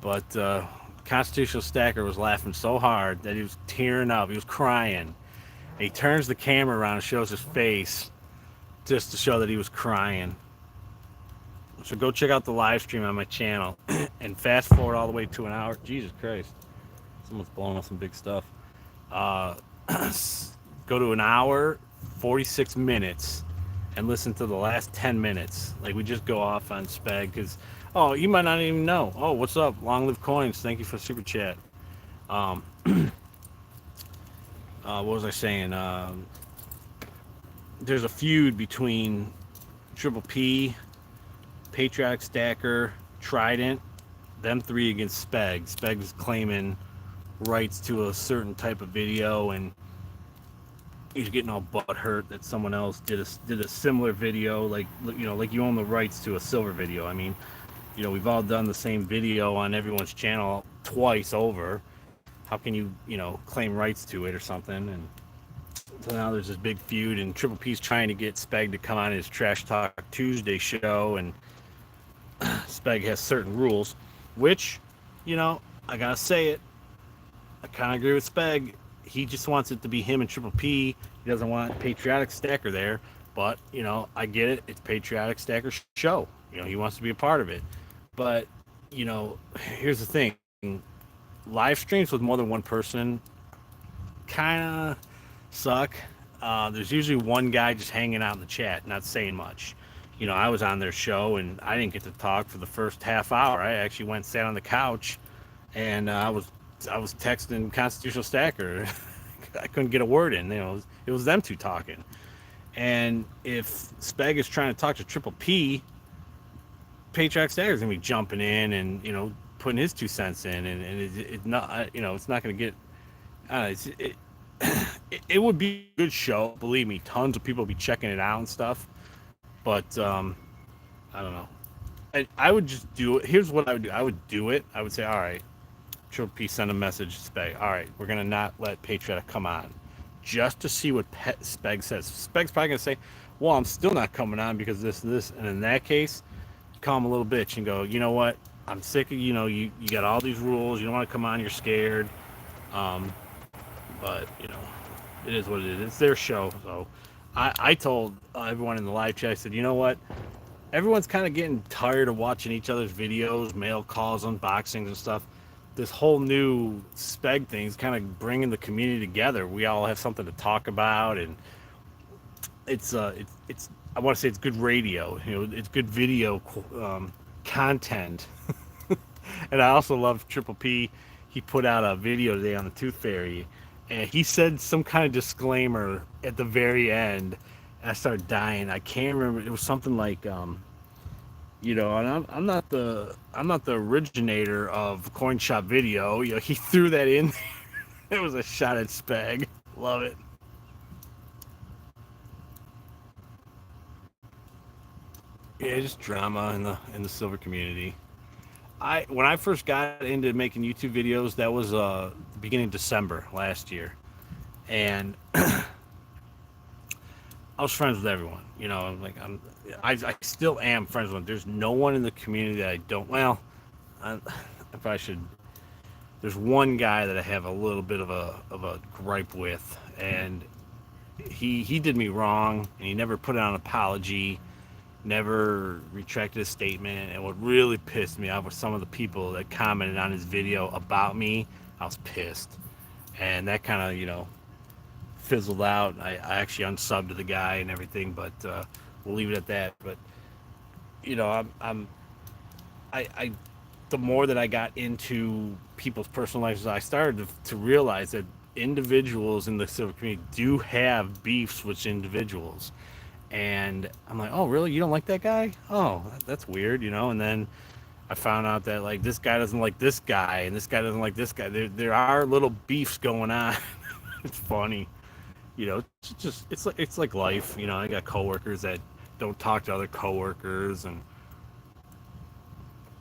But Constitutional Stacker was laughing so hard that he was tearing up. He was crying. And he turns the camera around and shows his face just to show that he was crying. So go check out the live stream on my channel and fast forward all the way to an hour. Jesus Christ. Someone's blowing up some big stuff. Uh, go to an hour, 46 minutes, and listen to the last 10 minutes. Like, we just go off on Speg because, oh, you might not even know. Oh, what's up? Long Live Coins. Thank you for super chat. What was I saying? There's a feud between Triple P, Patriotic Stacker, Trident, them three against Speg. Speg is claiming rights to a certain type of video, and he's getting all butthurt that someone else did a similar video, like, you know, like you own the rights to a silver video. I mean, you know, we've all done the same video on everyone's channel twice over. How can you, you know, claim rights to it or something? And so now there's this big feud, and Triple P's trying to get Speg to come on his Trash Talk Tuesday show, and Speg has certain rules, which, you know, I gotta say it, I kind of agree with Speg. He just wants it to be him and Triple P. He doesn't want Patriotic Stacker there, but, you know, I get it. It's Patriotic Stacker show. You know, he wants to be a part of it. But, you know, here's the thing. Live streams with more than one person kind of suck. There's usually one guy just hanging out in the chat, not saying much. You know, I was on their show, and I didn't get to talk for the first half hour. I actually went and sat on the couch, and I was texting Constitutional Stacker. I couldn't get a word in. You know, it was them two talking. And if Speg is trying to talk to Triple P, Patriotic Stagger's gonna be jumping in and, you know, putting his 2 cents in, and it not, you know, it's not gonna get. I don't know, it would be a good show. Believe me, tons of people would be checking it out and stuff. But I don't know. I would just do it. Here's what I would do. I would do it. I would say, all right, Triple P, send a message to Speg. All right, we're gonna not let Patriotic come on, just to see what Speg says. Speg's probably gonna say, well, I'm still not coming on because this, and in that case, call him a little bitch and go, you know what? I'm sick of, you know, you got all these rules. You don't want to come on. You're scared. But, you know, it is what it is. It's their show. So I told everyone in the live chat, I said, you know what? Everyone's kind of getting tired of watching each other's videos, mail calls, unboxings and stuff. This whole new Speg thing is kind of bringing the community together. We all have something to talk about, and it's I want to say it's good radio. You know, it's good video content. And I also love Triple P. He put out a video today on the Tooth Fairy, and he said some kind of disclaimer at the very end. And I started dying. I can't remember. It was something like, you know, and I'm not the originator of Coin Shop Video. You know, he threw that in. It was a shot at Speg. Love it. Yeah, just drama in the silver community. When I first got into making YouTube videos, that was the beginning of December last year, and I was friends with everyone. You know, like I still am friends with them. There's no one in the community that I don't. Well, I probably should. There's one guy that I have a little bit of a gripe with, and he did me wrong, and he never put out an apology. Never retracted his statement, and what really pissed me off was some of the people that commented on his video about me. I was pissed, and that kind of, you know, fizzled out. I actually unsubbed to the guy and everything, but we'll leave it at that. But, you know, I the more that I got into people's personal lives, I started to realize that individuals in the silver community do have beefs with individuals. And I'm like, oh, really? You don't like that guy? Oh, that's weird, you know? And then I found out that, like, this guy doesn't like this guy, and this guy doesn't like this guy. There are little beefs going on. It's funny. You know, it's like life. You know, I got coworkers that don't talk to other coworkers, and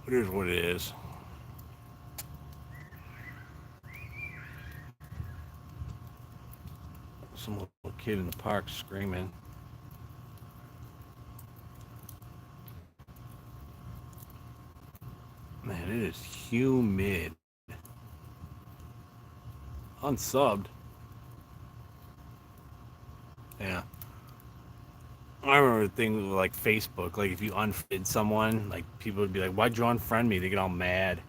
it is what it is. Some little kid in the park screaming. Man, it is humid. Unsubbed. Yeah. I remember things like Facebook. Like if you unfriended someone, like people would be like, "Why'd you unfriend me?" They get all mad.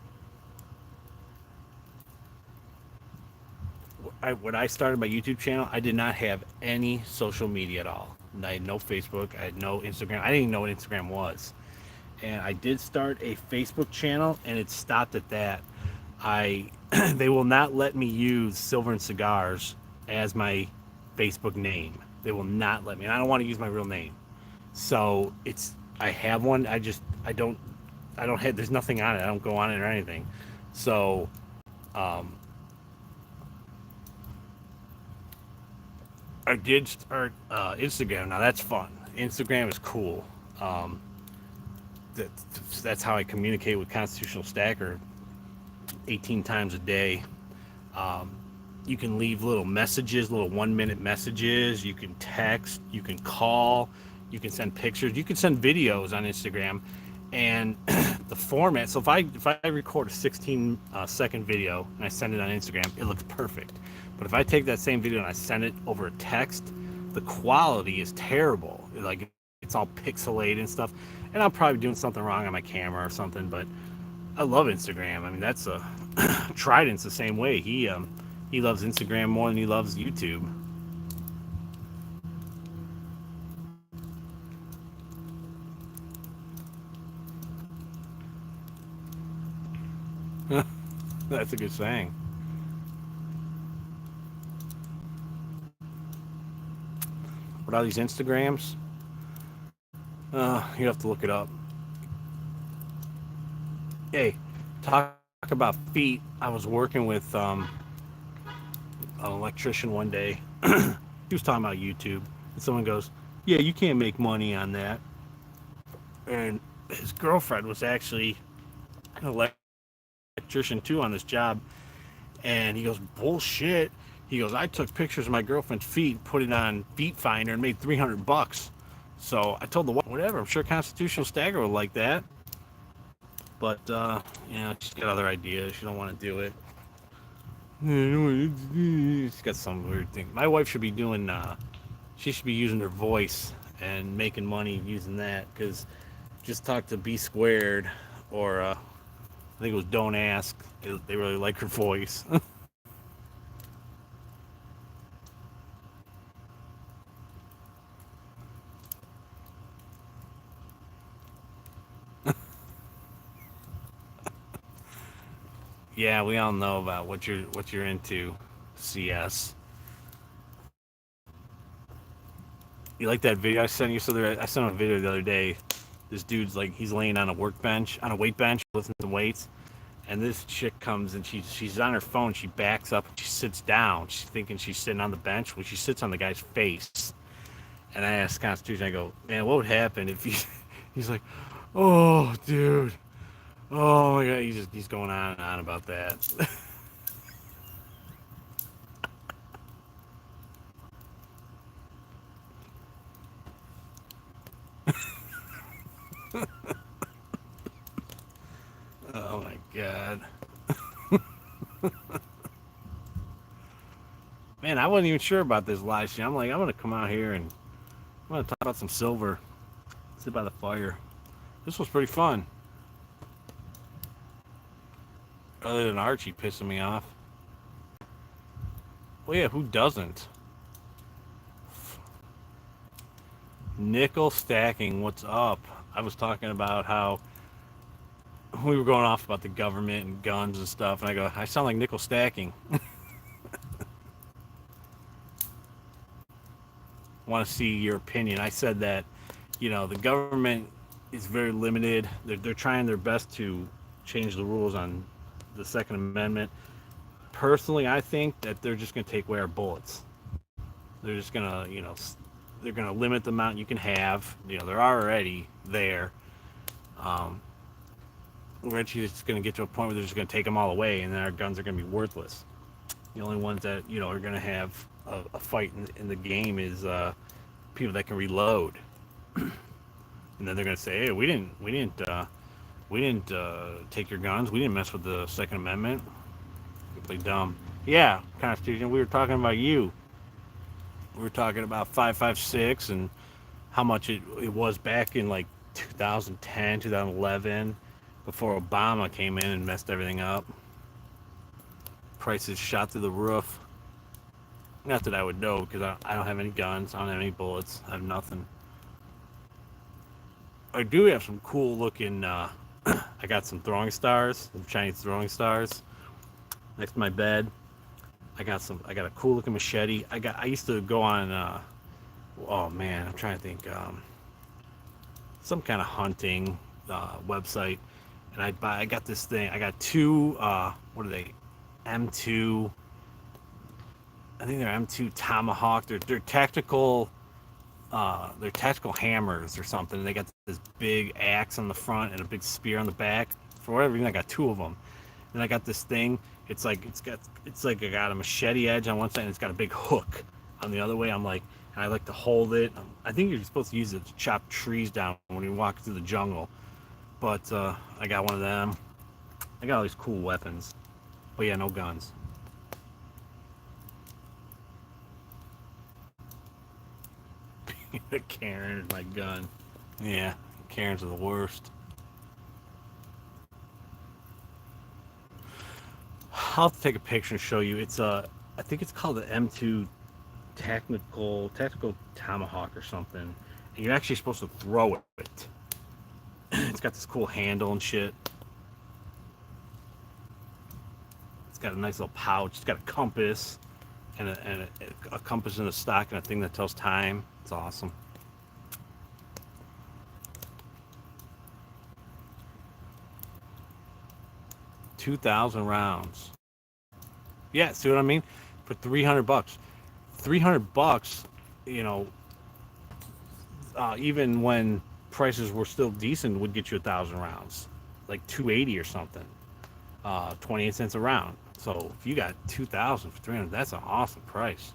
When I started my YouTube channel, I did not have any social media at all. I had no Facebook. I had no Instagram. I didn't even know what Instagram was. And I did start a Facebook channel, and it stopped at that. I They will not let me use Silver and Cigars as my Facebook name. They will not let me. And I don't want to use my real name. So it's I have one. I don't have. There's nothing on it. I don't go on it or anything. So um, I did start Instagram. Now that's fun. Instagram is cool. Um, that, that's how I communicate with Constitutional Stacker 18 times a day. Um, you can leave little messages, little 1 minute messages. You can text. You can call. You can send pictures. You can send videos on Instagram, and the format. So if I record a 16 second video and I send it on Instagram, it looks perfect. But if I take that same video and I send it over a text, the quality is terrible. Like it's all pixelated and stuff. And I'm probably doing something wrong on my camera or something. But I love Instagram. I mean, that's a Trident's the same way. He loves Instagram more than he loves YouTube. That's a good saying. What are these Instagrams? You have to look it up. Hey, talk about feet. I was working with an electrician one day. He was talking about YouTube, and someone goes, "Yeah, you can't make money on that." And his girlfriend was actually an electrician too on this job, and he goes, "Bullshit." He goes, "I took pictures of my girlfriend's feet, put it on Feet Finder, and made $300." So I told the wife, "Whatever. I'm sure Constitutional Stagger would like that." But she's got other ideas. She don't want to do it. She's got some weird thing. My wife should be doing. She should be using her voice and making money using that. Because just talk to B Squared, or I think it was Don't Ask. They really like her voice. Yeah, we all know about what you're into. CS. You like that video I sent you? I sent him a video the other day. This dude's like he's laying on a workbench, on a weight bench, lifting some weights, and this chick comes and she's on her phone. She backs up, she sits down. She's thinking she's sitting on the bench when she sits on the guy's face. And I asked Constitution, I go, "Man, what would happen if you?" He's like, "Oh, dude, oh my god." He's going on and on about that. Oh my god. Man, I wasn't even sure about this live stream. I'm like, I'm gonna come out here and I'm gonna talk about some silver, sit by the fire. This was pretty fun. Other than Archie pissing me off. Well, yeah, who doesn't? Nickel stacking, what's up? I was talking about how we were going off about the government and guns and stuff, and I go, I sound like nickel stacking. Want to see your opinion. I said that, the government is very limited. They're trying their best to change the rules on the Second Amendment. Personally, I think that they're just going to take away our bullets. They're just going to, they're going to limit the amount you can have. They're already there. Um, Eventually, it's going to get to a point where they're just going to take them all away, and then our guns are going to be worthless. The only ones that are gonna have a fight in the game is people that can reload, and then they're gonna say, "Hey, we didn't take your guns. We didn't mess with the Second Amendment." You play dumb. Yeah, Constitution. We were talking about you. We were talking about 556 and how much it was back in like 2010, 2011, before Obama came in and messed everything up. Prices shot through the roof. Not that I would know, because I don't have any guns. I don't have any bullets. I have nothing. I do have some cool looking. I got some throwing stars, some Chinese throwing stars, next to my bed. I got a cool looking machete. I used to go on. Oh man, I'm trying to think. Some kind of hunting website, and I got this thing. I got two. What are they? M2. I think they're M2 Tomahawk. They're tactical. They're tactical hammers or something. They got this big axe on the front and a big spear on the back. For whatever reason, I got two of them. And I got this thing. It's like I got a machete edge on one side and it's got a big hook on the other way. And I like to hold it. I think you're supposed to use it to chop trees down when you walk through the jungle. But I got one of them. I got all these cool weapons. But yeah, no guns. Karen is my gun. Yeah, Karens are the worst. I'll have to take a picture and show you. I think it's called the M2 tactical tomahawk or something. And you're actually supposed to throw it. It's got this cool handle and shit. It's got a nice little pouch. It's got a compass and a compass in the stock and a thing that tells time. It's awesome. 2,000 rounds. Yeah, see what I mean? For 300 bucks. 300 bucks, you know, even when prices were still decent, would get you 1,000 rounds, like 280 or something, 28 cents a round. So if you got 2,000 for 300, that's an awesome price.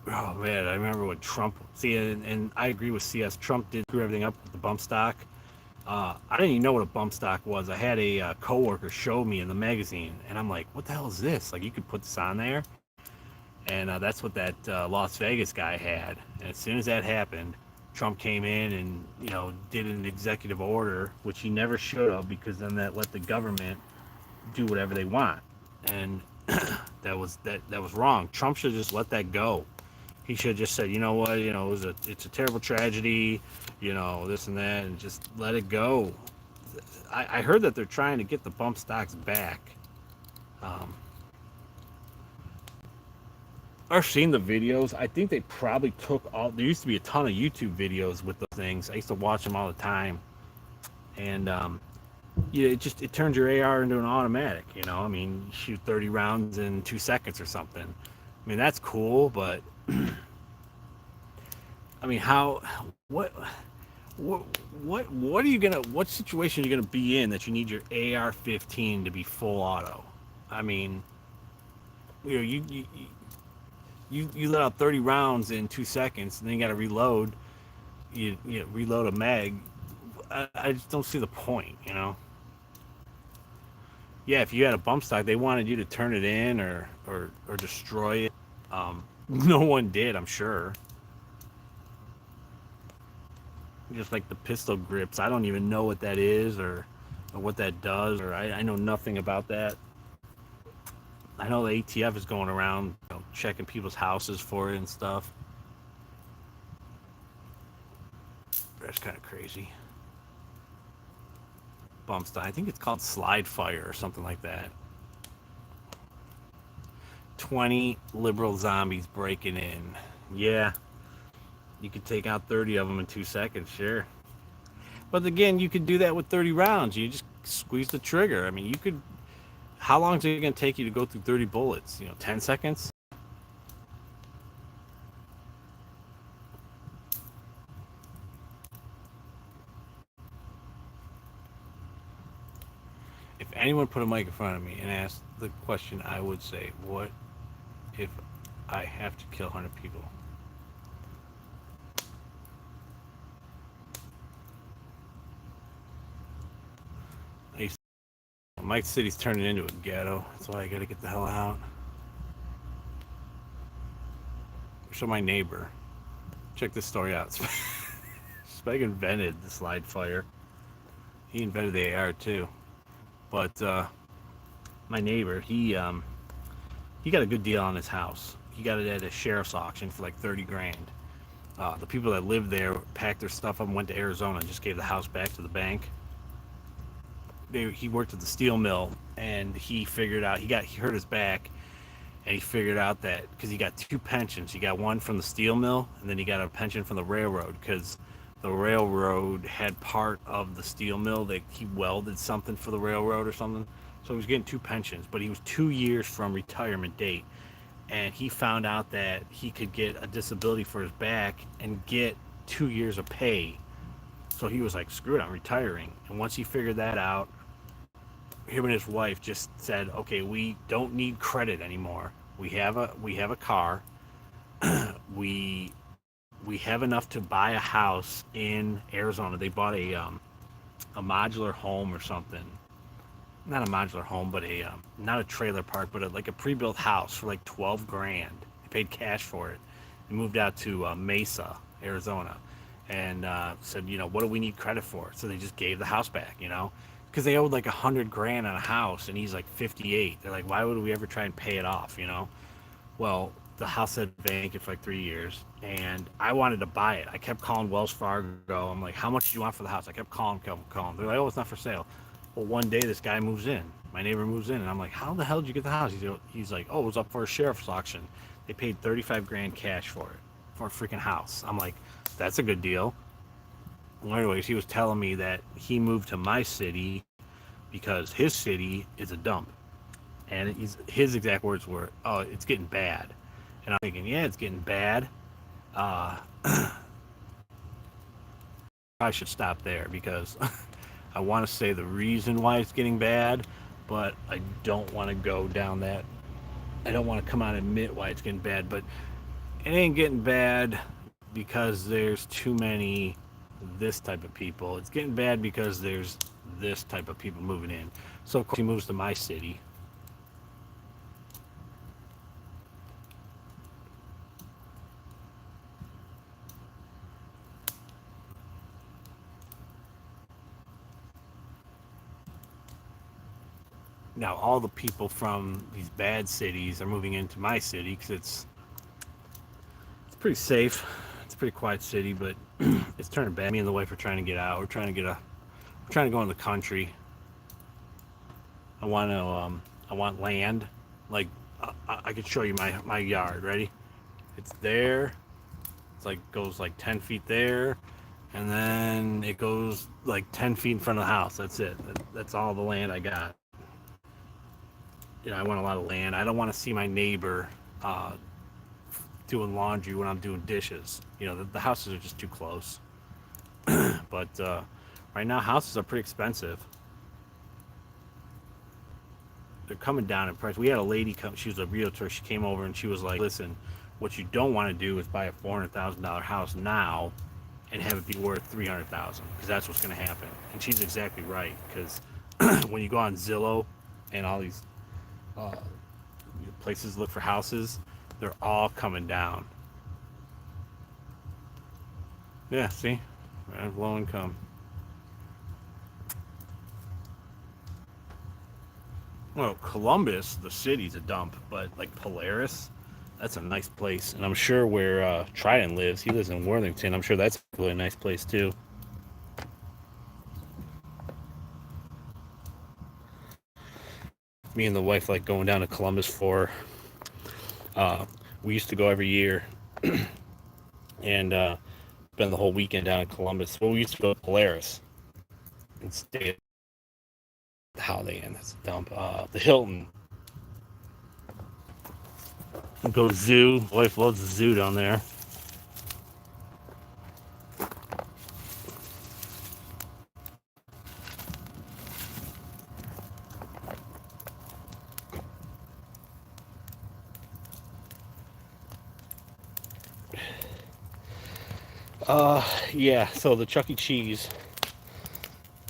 Oh man, I remember when Trump, see, and I agree with CS. Trump did screw everything up with the bump stock. I didn't even know what a bump stock was. I had a coworker show me in the magazine, and I'm like, "What the hell is this? Like, you could put this on there?" And that's what that Las Vegas guy had. And as soon as that happened, Trump came in and did an executive order, which he never should have, because then that let the government do whatever they want, and that was wrong. Trump should just let that go. He should have just said, you know what, it's a terrible tragedy, this and that, and just let it go. I heard that they're trying to get the bump stocks back. Um, I've seen the videos. I think they probably took all. There used to be a ton of YouTube videos with those things. I used to watch them all the time, and it turns your AR into an automatic. I mean, you shoot 30 rounds in 2 seconds or something. I mean, that's cool, but I mean, what, what, what are you gonna? What situation are you gonna be in that you need your AR-15 to be full auto? I mean, you know, you let out 30 rounds in 2 seconds, and then you got to reload. You reload a mag. I just don't see the point. Yeah, if you had a bump stock, they wanted you to turn it in or destroy it. No one did, I'm sure. Just like the pistol grips, I don't even know what that is or what that does, or I know nothing about that. I know the ATF is going around checking people's houses for it and stuff. That's kind of crazy. Bump stock. I think it's called slide fire or something like that. 20 liberal zombies breaking in. Yeah, you could take out 30 of them in 2 seconds, sure. But again, you could do that with 30 rounds. You just squeeze the trigger. I mean, you could. How long is it going to take you to go through 30 bullets? 10 seconds? If anyone put a mic in front of me and asked the question, I would say, what if I have to kill 100 people? Mike City's turning into a ghetto. That's why I gotta get the hell out. So my neighbor, check this story out. Speg invented the slide fire. He invented the AR too. But my neighbor, he got a good deal on his house. He got it at a sheriff's auction for like 30 grand. The people that lived there packed their stuff up and went to Arizona and just gave the house back to the bank. He worked at the steel mill, and he figured out he hurt his back, and he figured out that because he got two pensions. He got one from the steel mill, and then he got a pension from the railroad because the railroad had part of the steel mill that he welded something for the railroad or something. So he was getting two pensions, but he was 2 years from retirement date, and he found out that he could get a disability for his back and get 2 years of pay. So he was like, screw it, I'm retiring. And once he figured that out, him and his wife just said, okay, we don't need credit anymore. We have a car. we have enough to buy a house in Arizona. They bought a modular home or something. Not a modular home, but not a trailer park, but like a pre-built house for like 12 grand. They paid cash for it. They moved out to Mesa, Arizona, and said, what do we need credit for? So they just gave the house back, because they owed like 100 grand on a house, and he's like 58. They're like, why would we ever try and pay it off, Well, the house had vacant for like 3 years, and I wanted to buy it. I kept calling Wells Fargo. I'm like, how much do you want for the house? I kept calling. They're like, oh, it's not for sale. Well, one day this guy moves in. My neighbor moves in, and I'm like, how the hell did you get the house? He's like, oh, it was up for a sheriff's auction. They paid 35 grand cash for it, for a freaking house. I'm like, that's a good deal. Well, anyways, he was telling me that he moved to my city because his city is a dump. And his exact words were, oh, it's getting bad. And I'm thinking, yeah, it's getting bad. I should stop there because I want to say the reason why it's getting bad, but I don't want to go down that. I don't want to come out and admit why it's getting bad, but it ain't getting bad because there's too many this type of people. It's getting bad because there's this type of people moving in. So of course he moves to my city. Now all the people from these bad cities are moving into my city because it's pretty safe. It's a pretty quiet city, but it's turning bad. Me and the wife are trying to get out. We're trying to go in the country. I want land. Like I could show you my yard. Ready? It's there. It's like goes like 10 feet there, and then it goes like 10 feet in front of the house. That's it. That's all the land I got. I want a lot of land. I don't want to see my neighbor doing laundry when I'm doing dishes. The houses are just too close. But right now, houses are pretty expensive. They're coming down in price. We had a lady come. She was a realtor. She came over and she was like, "Listen, what you don't want to do is buy a $400,000 house now and have it be worth $300,000 because that's what's going to happen." And she's exactly right because when you go on Zillow and all these places look for houses, they're all coming down. Yeah, see? I have low income. Well, Columbus, the city's a dump, but like Polaris, that's a nice place. And I'm sure where Trident lives, he lives in Worthington. I'm sure that's a really nice place too. Me and the wife like going down to Columbus for we used to go every year and spend the whole weekend down in Columbus. Well, we used to go to Polaris and stay at the Holiday Inn. That's a dump. The Hilton. Go to zoo. Wife loves the zoo down there. Yeah, so the Chuck E. Cheese,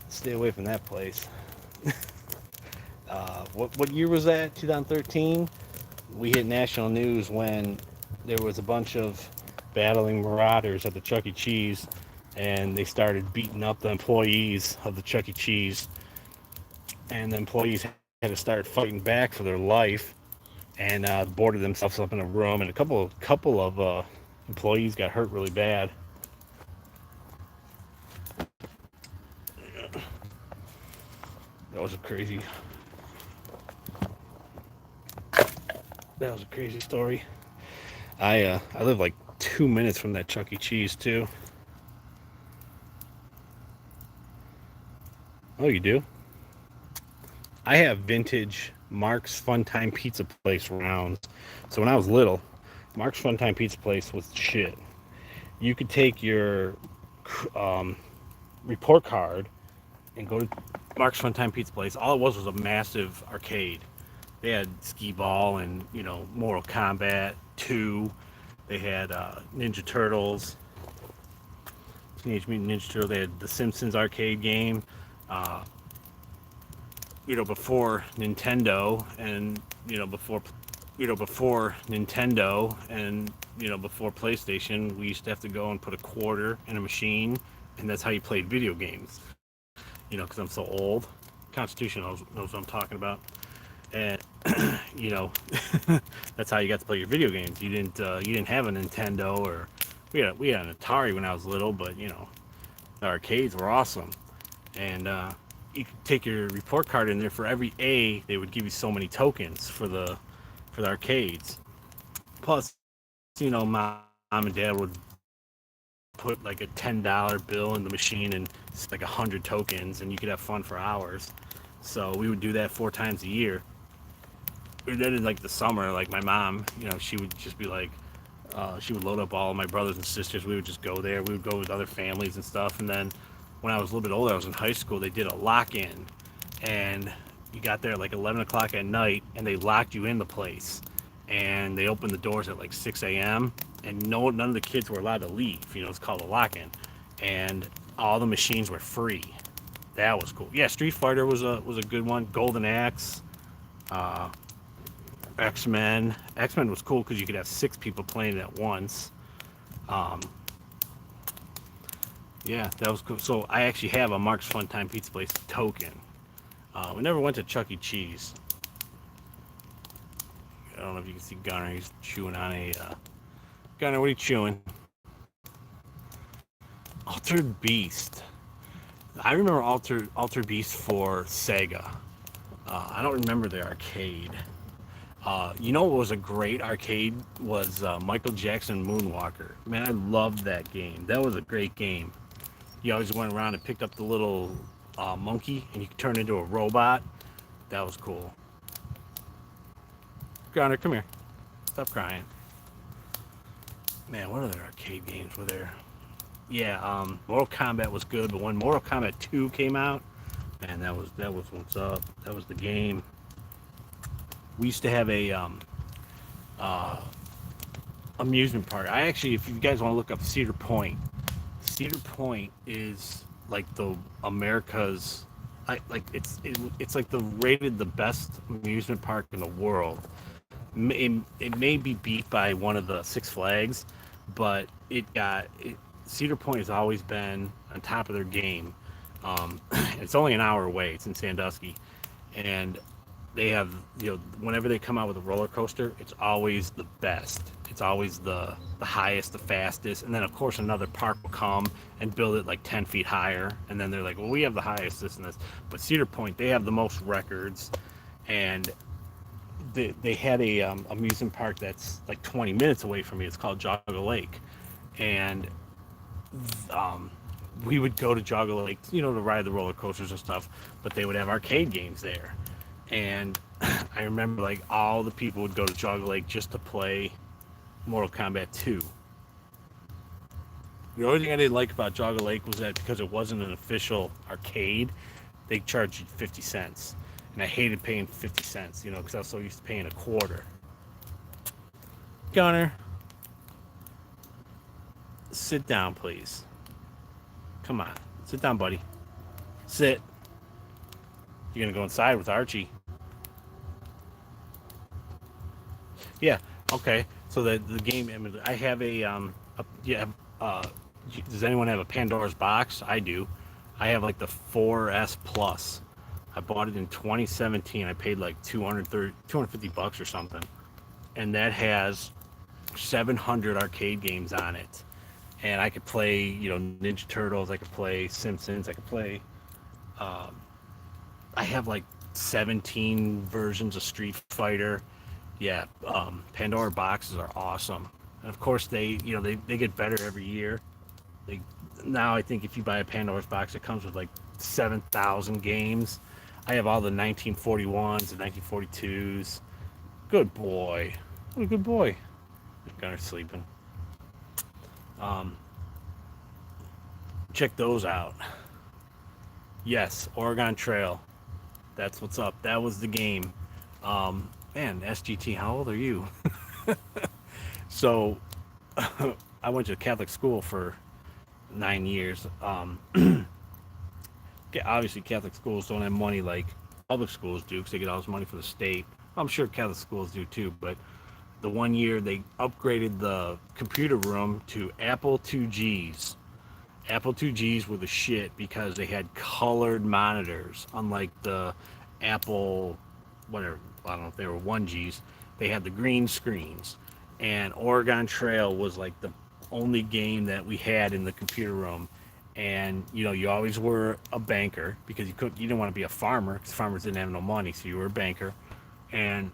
stay away from that place. What year was that? 2013? We hit national news when there was a bunch of battling marauders at the Chuck E. Cheese, and they started beating up the employees of the Chuck E. Cheese, and the employees had to start fighting back for their life, and boarded themselves up in a room, and a couple of employees got hurt really bad. That was a crazy. That was a crazy story. I live like 2 minutes from that Chuck E. Cheese too. Oh, you do? I have vintage Mark's Funtime Pizza Place rounds. So when I was little, Mark's Funtime Pizza Place was shit. You could take your um, report card and go to Mark's Funtime Pizza Place. All it was a massive arcade. They had Skee Ball and Mortal Kombat 2. They had Ninja Turtles, Teenage Mutant Ninja Turtles. They had the Simpsons arcade game. Uh, before Nintendo and before Nintendo and before PlayStation, we used to have to go and put a quarter in a machine, and that's how you played video games. Because I'm so old. Constitution knows what I'm talking about, and that's how you got to play your video games. You didn't have a Nintendo, or we had an Atari when I was little, but the arcades were awesome, and you could take your report card in there. For every A, they would give you so many tokens for the arcades. Plus, mom and dad would put like a $10 bill in the machine and it's like 100 tokens, and you could have fun for hours. So we would do that 4 times a year. And then in like the summer, like my mom, she would just be like, she would load up all of my brothers and sisters. We would just go there. We would go with other families and stuff. And then when I was a little bit older, I was in high school, they did a lock-in. And you got there at like 11 o'clock at night, and they locked you in the place. And they opened the doors at like 6 a.m. And none of the kids were allowed to leave. It's called a lock-in. And all the machines were free. That was cool. Yeah, Street Fighter was a good one. Golden Axe. X-Men. X-Men was cool because you could have 6 people playing at once. Yeah, that was cool. So I actually have a Mark's Funtime Pizza Place token. We never went to Chuck E. Cheese. I don't know if you can see Gunner. He's chewing on a... Gunner, what are you chewing? Altered Beast. I remember Altered Beast for Sega. I don't remember the arcade. What was a great arcade was Michael Jackson Moonwalker. Man, I loved that game. That was a great game. You always went around and picked up the little monkey, and you could turn into a robot. That was cool. Gunner, come here. Stop crying. Man, what other arcade games were there? Yeah, Mortal Kombat was good, but when Mortal Kombat 2 came out, man, that was what's up. That was the game. We used to have a amusement park. If you guys want to look up Cedar Point is like the America's, it's like the rated the best amusement park in the world. It may be beat by one of the Six Flags, but Cedar Point has always been on top of their game. It's only an hour away. It's in Sandusky, and they have, whenever they come out with a roller coaster, it's always the best. It's always the highest, the fastest, and then of course another park will come and build it like 10 feet higher, and then they're like, well, we have the highest, this and this. But Cedar Point, they have the most records, and they had a amusement park that's like 20 minutes away from me. It's called Jogga Lake, and we would go to Jogga Lake, to ride the roller coasters and stuff, but they would have arcade games there. And I remember like all the people would go to Jogga Lake just to play Mortal Kombat 2. The only thing I didn't like about Jogga Lake was that because it wasn't an official arcade, they charged you 50 cents. And I hated paying 50 cents, because I was so used to paying a quarter. Gunner. sit down, please. Come on, sit down, buddy. Sit. You're gonna go inside with Archie. Yeah. Okay. So the game. I have yeah. Uh, does anyone have a Pandora's box? I do. I have like the 4S Plus. I bought it in 2017. I paid like 250 bucks or something, and that has 700 arcade games on it. And I could play, Ninja Turtles. I could play Simpsons. I could play. Um, I have like 17 versions of Street Fighter. Yeah, Pandora boxes are awesome. And of course, they get better every year. They Now I think if you buy a Pandora's box, it comes with like 7,000 games. I have all the 1941s and 1942s. Good boy. What a good boy. Gunner's sleeping. Um, Check those out. Yes, Oregon Trail. That's what's up. That was the game. Man, SGT, how old are you? So, I went to Catholic school for 9 years. Obviously, Catholic schools don't have money like public schools do because they get all this money from the state. I'm sure Catholic schools do too, but the one year they upgraded the computer room to Apple IIgs. Apple IIgs were the shit because they had colored monitors, unlike the Apple, whatever, I don't know if they were 1Gs. They had the green screens. And Oregon Trail was like the only game that we had in the computer room. And you always were a banker because you didn't want to be a farmer because farmers didn't have no money, so you were a banker, and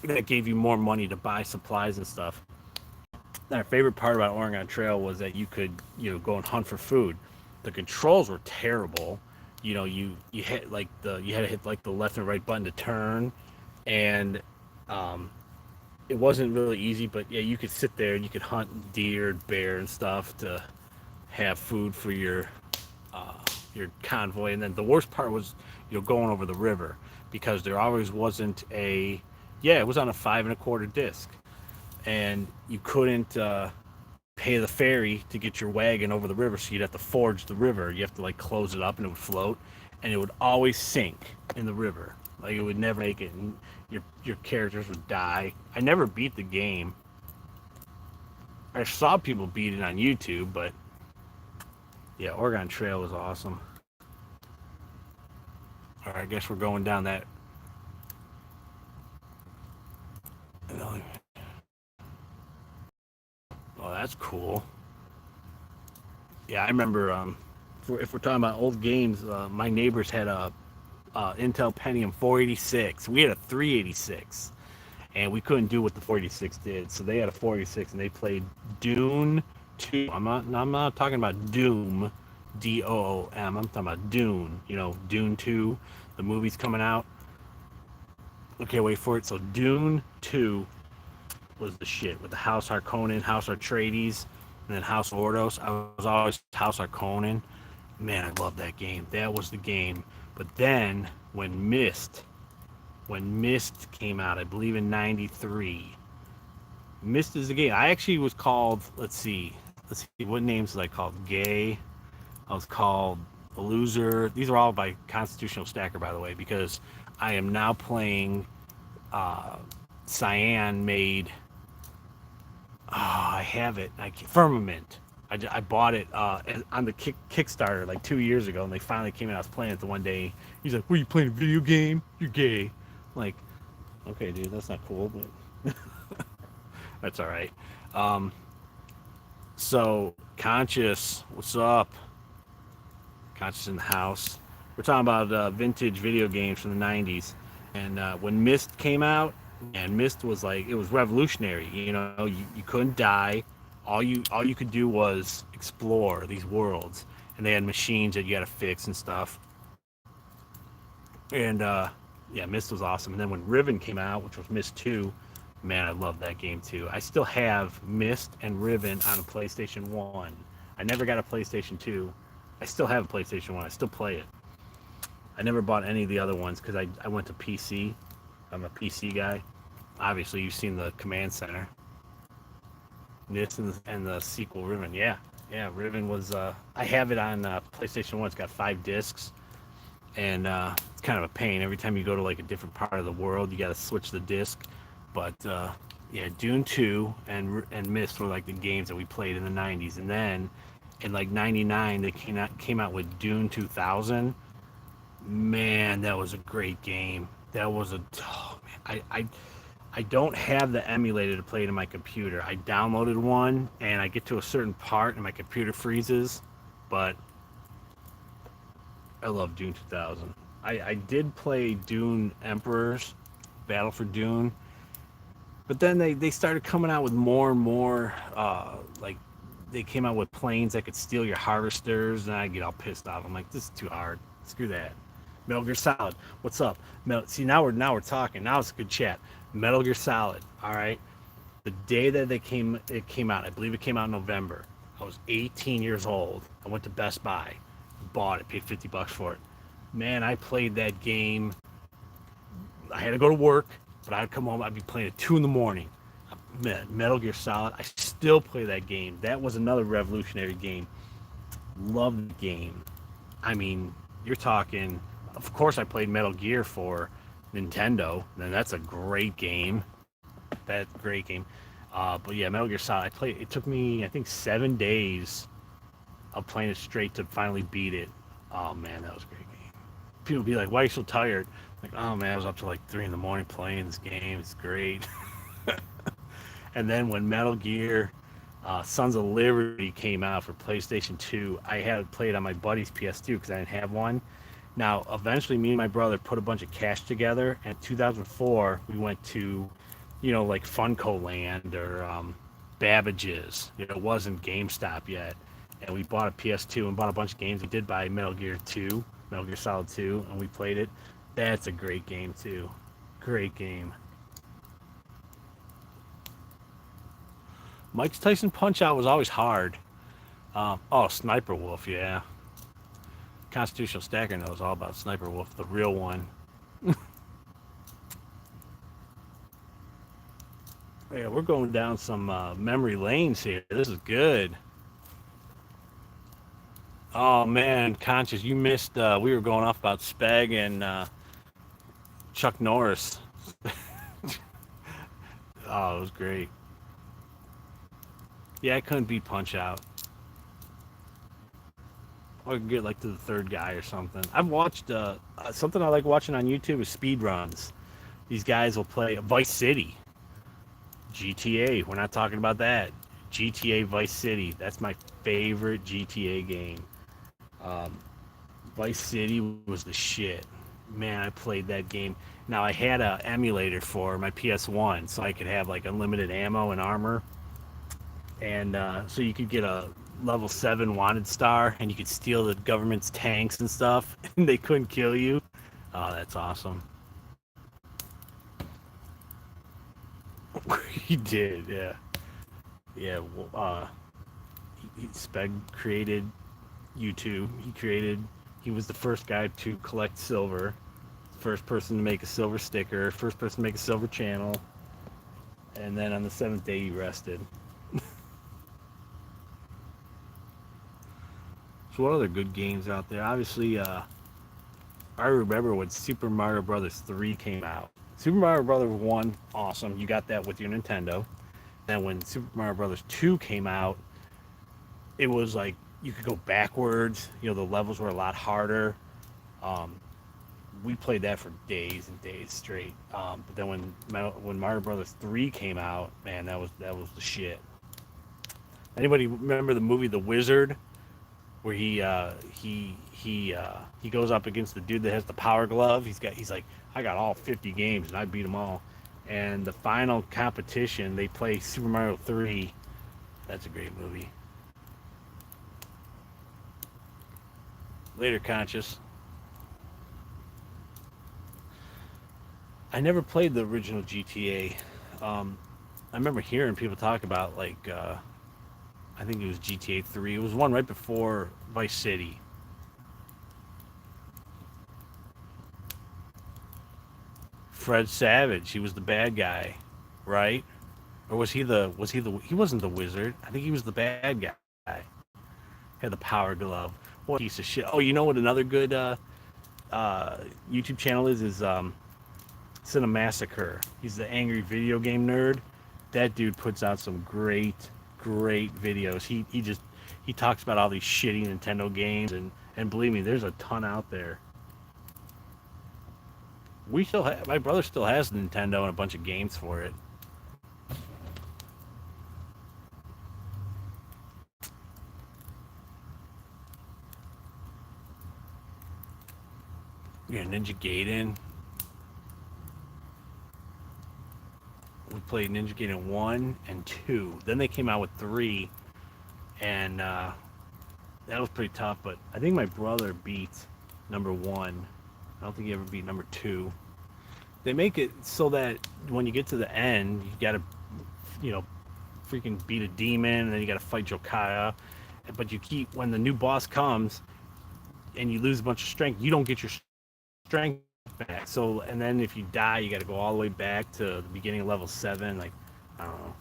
that gave you more money to buy supplies and stuff. And our favorite part about Oregon Trail was that you could, go and hunt for food. The controls were terrible. You hit like you had to hit like the left and right button to turn, and um, it wasn't really easy. But yeah, you could sit there and you could hunt deer, bear, and stuff to have food for uh, your convoy. And then the worst part was going over the river because there always wasn't a yeah, it was on a 5 1/4 disc, and you couldn't pay the ferry to get your wagon over the river, so you'd have to forge the river. You have to like close it up, and it would float, and it would always sink in the river. Like it would never make it, and your characters would die. I never beat the game. I saw people beat it on YouTube, but yeah, Oregon Trail was awesome. All right, I guess we're going down that. Oh, that's cool. Yeah, I remember. If we're talking about old games, my neighbors had a Intel Pentium 486. We had a 386, and we couldn't do what the 486 did. So they had a 486, and they played Dune 2. I'm not talking about Doom, Doom. I'm talking about Dune. Dune 2. The movie's coming out. Okay, wait for it. So Dune 2 was the shit with the House Harkonnen, House Atreides, and then House Ordos. I was always House Harkonnen. Man, I love that game. That was the game. But then when Myst came out, I believe in '93. Myst is the game. I actually was called. Let's see. What names was I called? Gay. I was called a loser. These are all by Constitutional Stacker, by the way, because I am now playing. Cyan made. Oh, I have it. Firmament. I bought it on the Kickstarter like 2 years ago, and they finally came out. I was playing it the one day. He's like, "What, are you playing a video game? You're gay." I'm like, okay, dude, that's not cool, but that's all right. Um, so, Conscious, what's up? Conscious in the house. We're talking about vintage video games from the '90s, and when Myst came out, and Myst was like it was revolutionary. You couldn't die. All you could do was explore these worlds, and they had machines that you had to fix and stuff. And yeah, Myst was awesome. And then when Riven came out, which was Myst 2, man, I love that game too. I still have Myst and Riven on a PlayStation 1. I never got a PlayStation 2. I still have a PlayStation 1. I still play it. I never bought any of the other ones because I went to PC. I'm a PC guy. Obviously, you've seen the Command Center. NIS and the sequel Riven. Yeah, yeah. Riven was. I have it on PlayStation One. It's got 5 discs, and it's kind of a pain. Every time you go to like a different part of the world, you got to switch the disc. But yeah, Dune 2 and Myst were like the games that we played in the 90s, and then in like 99 they came out with Dune 2000. Man, that was a great game. That was a oh, man, I don't have the emulator to play it in my computer. I downloaded one and I get to a certain part and my computer freezes, but I love Dune 2000. I did play Dune Emperors, Battle for Dune, but then they started coming out with more and more, like, they came out with planes that could steal your harvesters, and I get all pissed off. I'm like, this is too hard. Screw that. Metal Gear Solid, what's up? See, now we're talking. Now it's a good chat. Metal Gear Solid, all right. The day that it came out, I believe it came out in November. I was 18 years old. I went to Best Buy, bought it, paid $50 for it. Man, I played that game. I had to go to work, but I'd come home. I'd be playing at 2 in the morning. Metal Gear Solid. I still play that game. That was another revolutionary game. Love the game. I mean, you're talking. Of course, I played Metal Gear for Nintendo. And that's a great game. That's a great game. But yeah, Metal Gear Solid. I played. It took me, I think, 7 days of playing it straight to finally beat it. Oh man, that was a great game. People be like, "Why are you so tired?" Like, oh man, I was up to like 3 in the morning playing this game. It's great. And then when Metal Gear Sons of Liberty came out for PlayStation 2, I had it played on my buddy's PS2 because I didn't have one. Now, eventually, me and my brother put a bunch of cash together, and in 2004, we went to, like Funko Land or Babbage's. It wasn't GameStop yet. And we bought a PS2 and bought a bunch of games. We did buy Metal Gear 2, Metal Gear Solid 2, and we played it. That's a great game, too. Great game. Mike Tyson Punch Out was always hard. Oh, Sniper Wolf, yeah. Constitutional Stacker knows all about Sniper Wolf, the real one. Yeah, we're going down some memory lanes here. This is good. Oh man, Conscious, you missed. We were going off about Spag and Chuck Norris. Oh, it was great. Yeah, I couldn't beat Punch Out. Or I could get like to the third guy or something. I've watched something I like watching on YouTube is speed runs. These guys will play Vice City, GTA. We're not talking about that. GTA Vice City. That's my favorite GTA game. Um, Vice City was the shit. Man, I played that game. Now I had a emulator for my PS1, so I could have like unlimited ammo and armor, and so you could get a level 7 wanted star, and you could steal the government's tanks and stuff, and they couldn't kill you. Oh, that's awesome. He did, yeah, yeah. Speg created YouTube. He was the first guy to collect silver, first person to make a silver sticker, first person to make a silver channel, and then on the seventh day he rested. So what other good games out there? Obviously, I remember when Super Mario Brothers 3 came out. Super Mario Brothers 1, awesome. You got that with your Nintendo. Then when Super Mario Brothers 2 came out, it was like you could go backwards. The levels were a lot harder. Um, we played that for days and days straight. But then when Mario Brothers 3 came out, man, that was the shit. Anybody remember the movie The Wizard, where he goes up against the dude that has the power glove? He's like, I got all 50 games and I beat them all. And the final competition, they play Super Mario 3. That's a great movie. Later, Conscious. I never played the original GTA. I remember hearing people talk about like I think it was GTA 3. It was one right before Vice City. Fred Savage, he was the bad guy, right? Or he wasn't the wizard. I think he was the bad guy. Had the power glove. What a piece of shit. Oh, you know what another good YouTube channel is Cinemassacre. He's the angry video game nerd. That dude puts out some great videos. He talks about all these shitty Nintendo games, and believe me, there's a ton out there. My brother still has Nintendo and a bunch of games for it. Yeah, Ninja Gaiden. We played Ninja Gaiden 1 and 2. Then they came out with 3, and that was pretty tough, but I think my brother beat number 1. I don't think he ever beat number 2. They make it so that when you get to the end, you gotta, you know, freaking beat a demon, and then you gotta fight Jokaya. But when the new boss comes, and you lose a bunch of strength, you don't get your strength back. So, and then if you die, you gotta go all the way back to the beginning of level 7. Like, I don't know.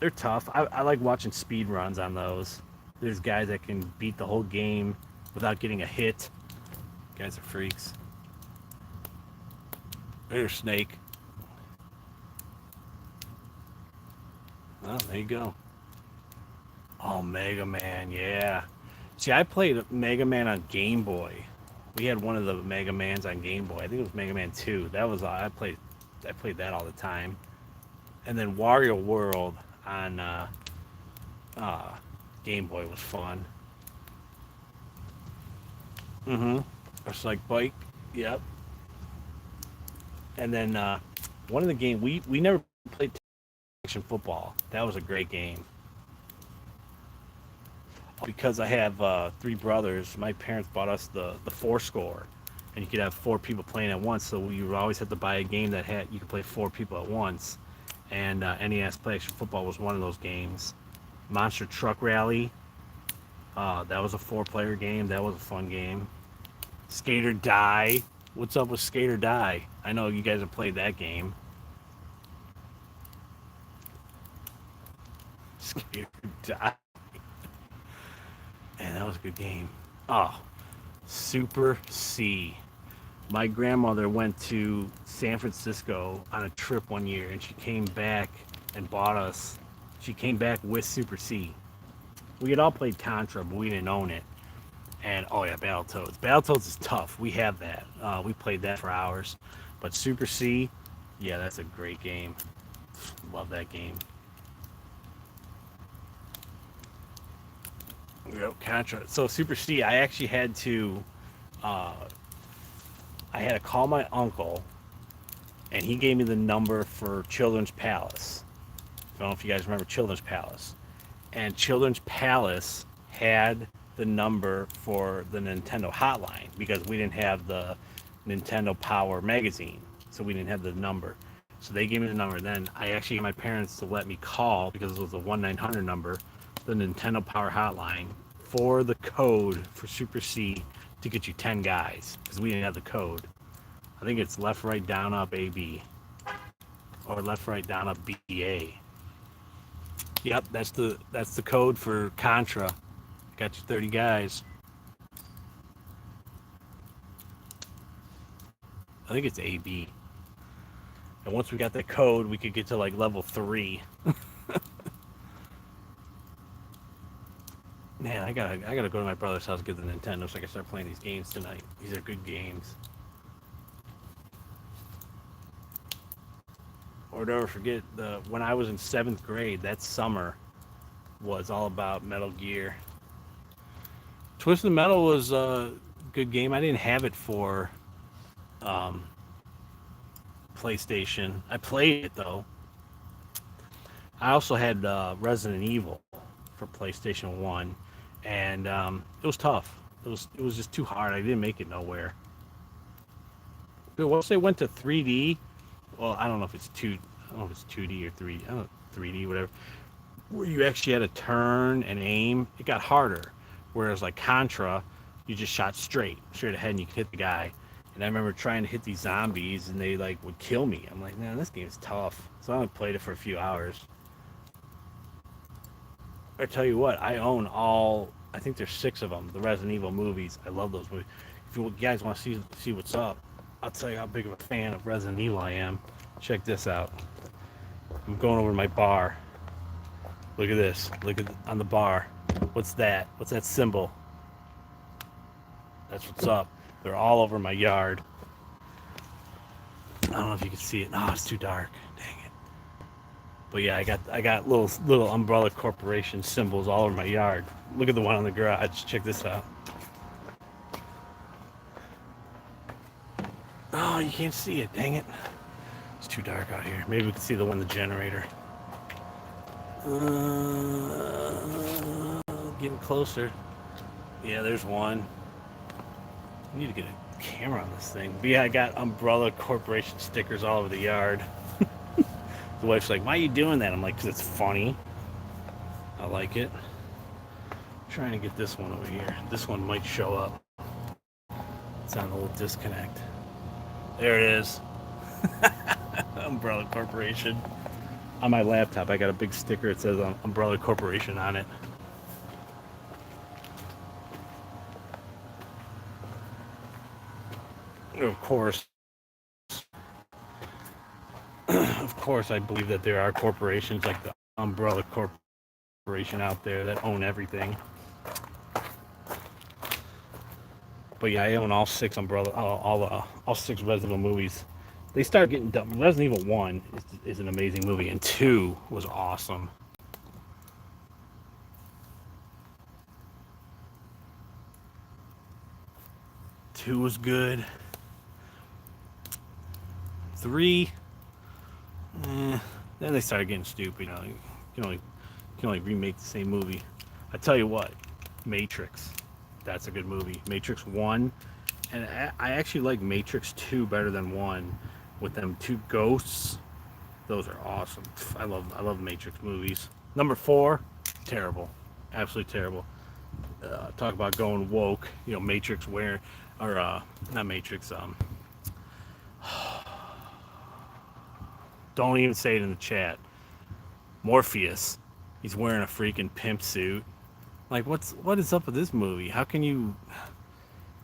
They're tough. I like watching speed runs on those. There's guys that can beat the whole game without getting a hit. Guys are freaks. There's Snake. Oh, there you go. Oh, Mega Man, yeah. See, I played Mega Man on Game Boy. We had one of the Mega Mans on Game Boy. I think it was Mega Man 2. That was I played that all the time. And then Wario World on Game Boy was fun. Mm-hmm. Or Psych Bike. Yep. And then one of the games we never played Action Football. That was a great game. Because I have 3 brothers, my parents bought us the 4 score, and you could have 4 people playing at once. So you always had to buy a game that you could play 4 people at once. And NES Play Action Football was one of those games. Monster Truck Rally, that was a 4-player game. That was a fun game. Skater Die. What's up with Skater Die? I know you guys have played that game. Skater Die. Man, that was a good game. Oh, Super C. My grandmother went to San Francisco on a trip one year, and she came back and bought us. She came back with Super C. We had all played Contra, but we didn't own it. And oh yeah, Battletoads. Battletoads is tough. We have that. We played that for hours. But Super C, yeah, that's a great game. Love that game. Yep, Contra. So Super C, I actually had to call my uncle, and he gave me the number for Children's Palace. I don't know if you guys remember Children's Palace. And Children's Palace had the number for the Nintendo hotline because we didn't have the Nintendo Power magazine, so we didn't have the number. So they gave me the number. Then I actually got my parents to let me call, because it was a 1-900 number, the Nintendo Power hotline, for the code for Super C to get you 10 guys, because we didn't have the code. I think it's left, right, down, up, AB, or left, right, down, up, BA. Yep, that's the code for Contra. Got you 30 guys. I think it's AB. And once we got that code, we could get to like level 3. Man, I gotta go to my brother's house, get the Nintendo, so I can start playing these games tonight. These are good games. Or never forget, when I was in 7th grade, that summer was all about Metal Gear. Twisted Metal was a good game. I didn't have it for PlayStation. I played it though. I also had Resident Evil for PlayStation 1, and it was tough. It was just too hard. I didn't make it nowhere. But once they went to 3D, well, I don't know if it's 2D or 3D. I don't know, 3D, whatever. Where you actually had to turn and aim, it got harder. Whereas like Contra, you just shot straight ahead, and you could hit the guy. And I remember trying to hit these zombies, and they like would kill me. I'm like, man, this game's tough. So I only played it for a few hours. I tell you what, I own all. I think there's 6 of them. The Resident Evil movies. I love those movies. If you guys want to see what's up, I'll tell you how big of a fan of Resident Evil I am. Check this out. I'm going over to my bar. Look at this. Look at on the bar. What's that? What's that symbol? That's what's up. They're all over my yard. I don't know if you can see it. No, it's too dark. Dang it. But yeah, I got little Umbrella Corporation symbols all over my yard. Look at the one on the garage. Check this out. Oh, you can't see it. Dang it. It's too dark out here. Maybe we can see the one in the generator. Getting closer. Yeah, there's one. I need to get a camera on this thing. But yeah, I got Umbrella Corporation stickers all over the yard. The wife's like, why are you doing that? I'm like, because it's funny. I like it. I'm trying to get this one over here. This one might show up. It's on a little disconnect. There it is. Umbrella Corporation. On my laptop, I got a big sticker. It says Umbrella Corporation on it. Of course, I believe that there are corporations like the Umbrella Corporation out there that own everything. But yeah, I own all 6 Umbrella, all 6 Resident Evil movies. They started getting dumb. Resident Evil 1 is an amazing movie, and 2 was awesome. Two was good. 3, then they started getting stupid. You know, you can only remake the same movie. I tell you what, Matrix, that's a good movie. Matrix 1, and I actually like Matrix 2 better than 1, with them 2 ghosts. Those are awesome. I love Matrix movies. Number 4, terrible, absolutely terrible. Talk about going woke. You know, Matrix where, or not Matrix. Don't even say it in the chat. Morpheus. He's wearing a freaking pimp suit. Like, what is up with this movie? How can you?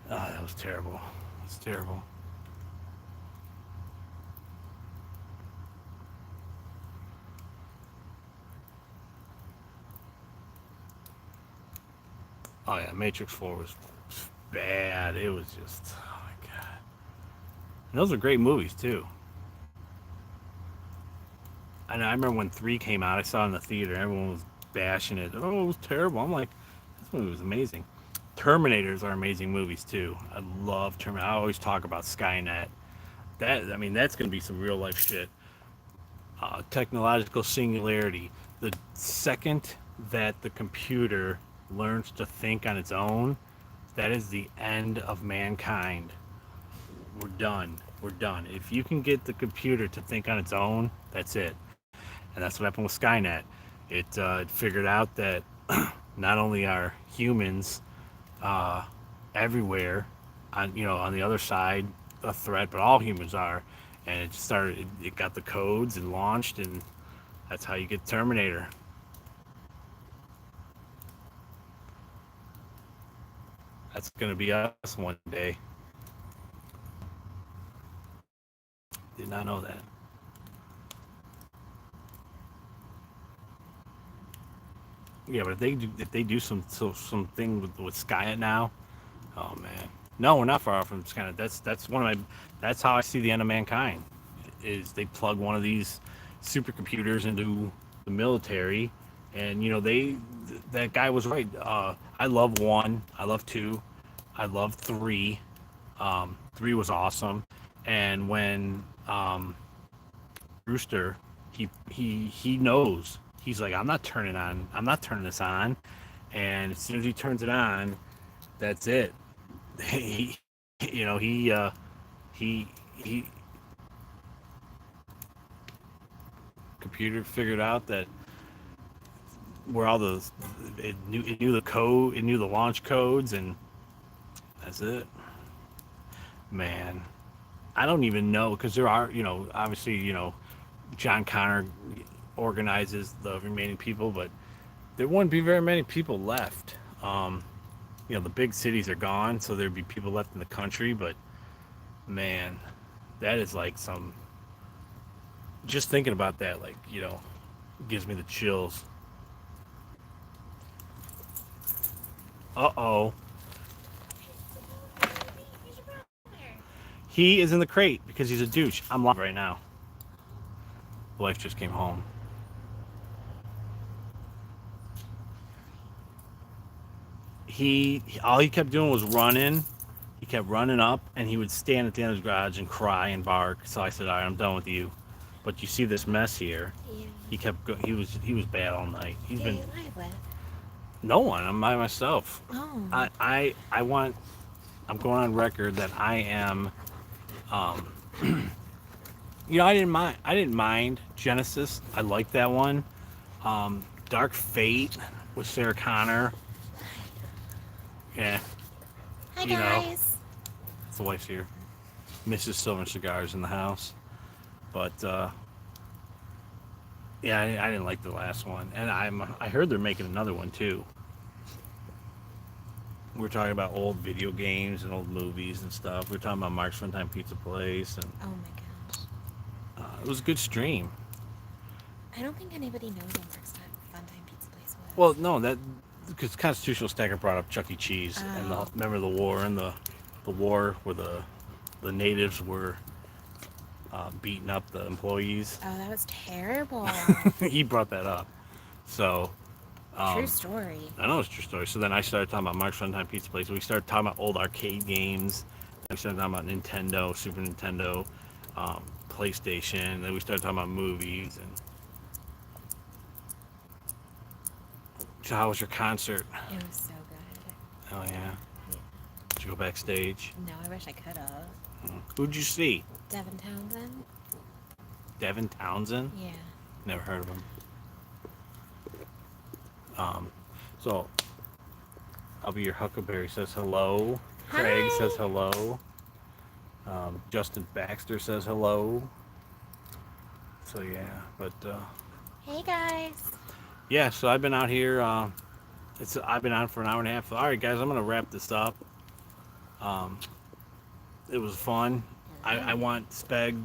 Oh, that was terrible. It's terrible. Oh yeah, Matrix 4 was bad. It was just, oh my god. And those are great movies too. And I remember when 3 came out, I saw it in the theater. Everyone was bashing it. Oh, it was terrible. I'm like, this movie was amazing. Terminators are amazing movies too. I love Terminator. I always talk about Skynet. That's going to be some real life shit. Technological singularity. The second that the computer learns to think on its own, that is the end of mankind. We're done. We're done. If you can get the computer to think on its own, that's it. And that's what happened with Skynet. It figured out that not only are humans everywhere, on the other side a threat, but all humans are. And it started. It got the codes and launched, and that's how you get Terminator. That's gonna be us one day. Did not know that. Yeah, but if they do something with Skynet now, oh man, no, we're not far off from Skynet. That's one of my. That's how I see the end of mankind. Is they plug one of these supercomputers into the military, and that guy was right. I love 1. I love 2. I love 3. 3 was awesome, and when Rooster, he knows. He's like, I'm not turning this on. And as soon as he turns it on, that's it. He, he computer figured out that where all the it knew the code, it knew the launch codes, and that's it. Man, I don't even know, because there are, obviously, John Connor organizes the remaining people, but there wouldn't be very many people left. The big cities are gone, so there'd be people left in the country. But man, that is like some. Just thinking about that, like gives me the chills. Uh-oh. He is in the crate because he's a douche. I'm live right now. Wife just came home. All he kept doing was running. He kept running up, and he would stand at the end of his garage and cry and bark. So I said, "All right, I'm done with you." But you see this mess here. Yeah. He kept he was bad all night. He's Who been are you live with? no one. I'm by myself. Oh. I want. I'm going on record that I am. I didn't mind Genesis. I liked that one. Dark Fate with Sarah Connor. Yeah, Hi you know. guys. The wife's here. Mrs. Silver Cigars in the house. But yeah, I didn't like the last one, and I heard they're making another one too. We're talking about old video games and old movies and stuff. We're talking about Mark's Funtime Pizza Place, and Oh my gosh. it was a good stream. I don't think anybody knows what Mark's Funtime Pizza Place was. Well, no, that because Constitutional Stacker brought up Chuck E. Cheese, and Oh. remember the war and the war where the natives were beating up the employees. Oh, that was terrible. He brought that up, so. True story. I know it's a true story. So then I started talking about Mark's Funtime Pizza Place. We started talking about old arcade games. We started talking about Nintendo, Super Nintendo, PlayStation. Then we started talking about movies. And so how was your concert? It was so good. Oh yeah. Yeah. Did you go backstage? No, I wish I could have. Who'd you see? Devin Townsend? Devin Townsend? Yeah. Never heard of him. So I'll be your Huckleberry says hello. Craig Hi. says hello. Justin Baxter says hello. So yeah, but Hey guys. yeah. So I've been out here. I've been on for an hour and a half. All right, guys, I'm gonna wrap this up. It was fun. I want Speg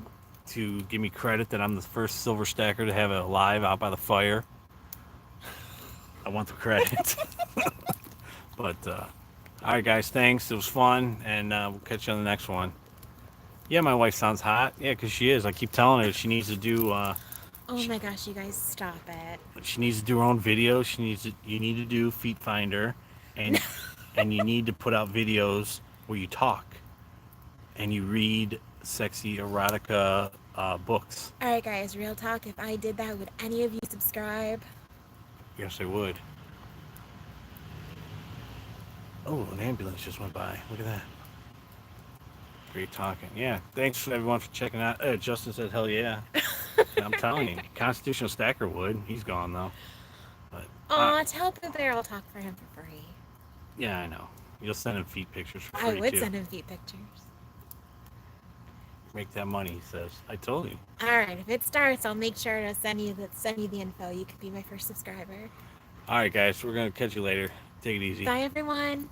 to give me credit that I'm the first silver stacker to have it live out by the fire. I want the credit. But all right, guys, thanks. It was fun, and we'll catch you on the next one. Yeah, my wife sounds hot. Yeah, because she is. I keep telling her she needs to do. Oh my gosh, you guys, stop it. She needs to do her own videos. You need to do Feet Finder, and and you need to put out videos where you talk, and you read sexy erotica books. Alright guys, real talk. If I did that, would any of you subscribe? Yes, I would. Oh, an ambulance just went by. Look at that. Great talking. Yeah, thanks everyone for checking out. Justin said, "Hell yeah!" I'm telling you, Constitutional Stacker would. He's gone though. But Aw, tell Pooh Bear I'll talk for him for free. yeah, I know. You'll send him feet pictures for free I would too. send him feet pictures. Make that money, he says. I told you. Alright, if it starts, I'll make sure to send you the info. You could be my first subscriber. All right, guys, we're gonna catch you later. Take it easy. Bye everyone.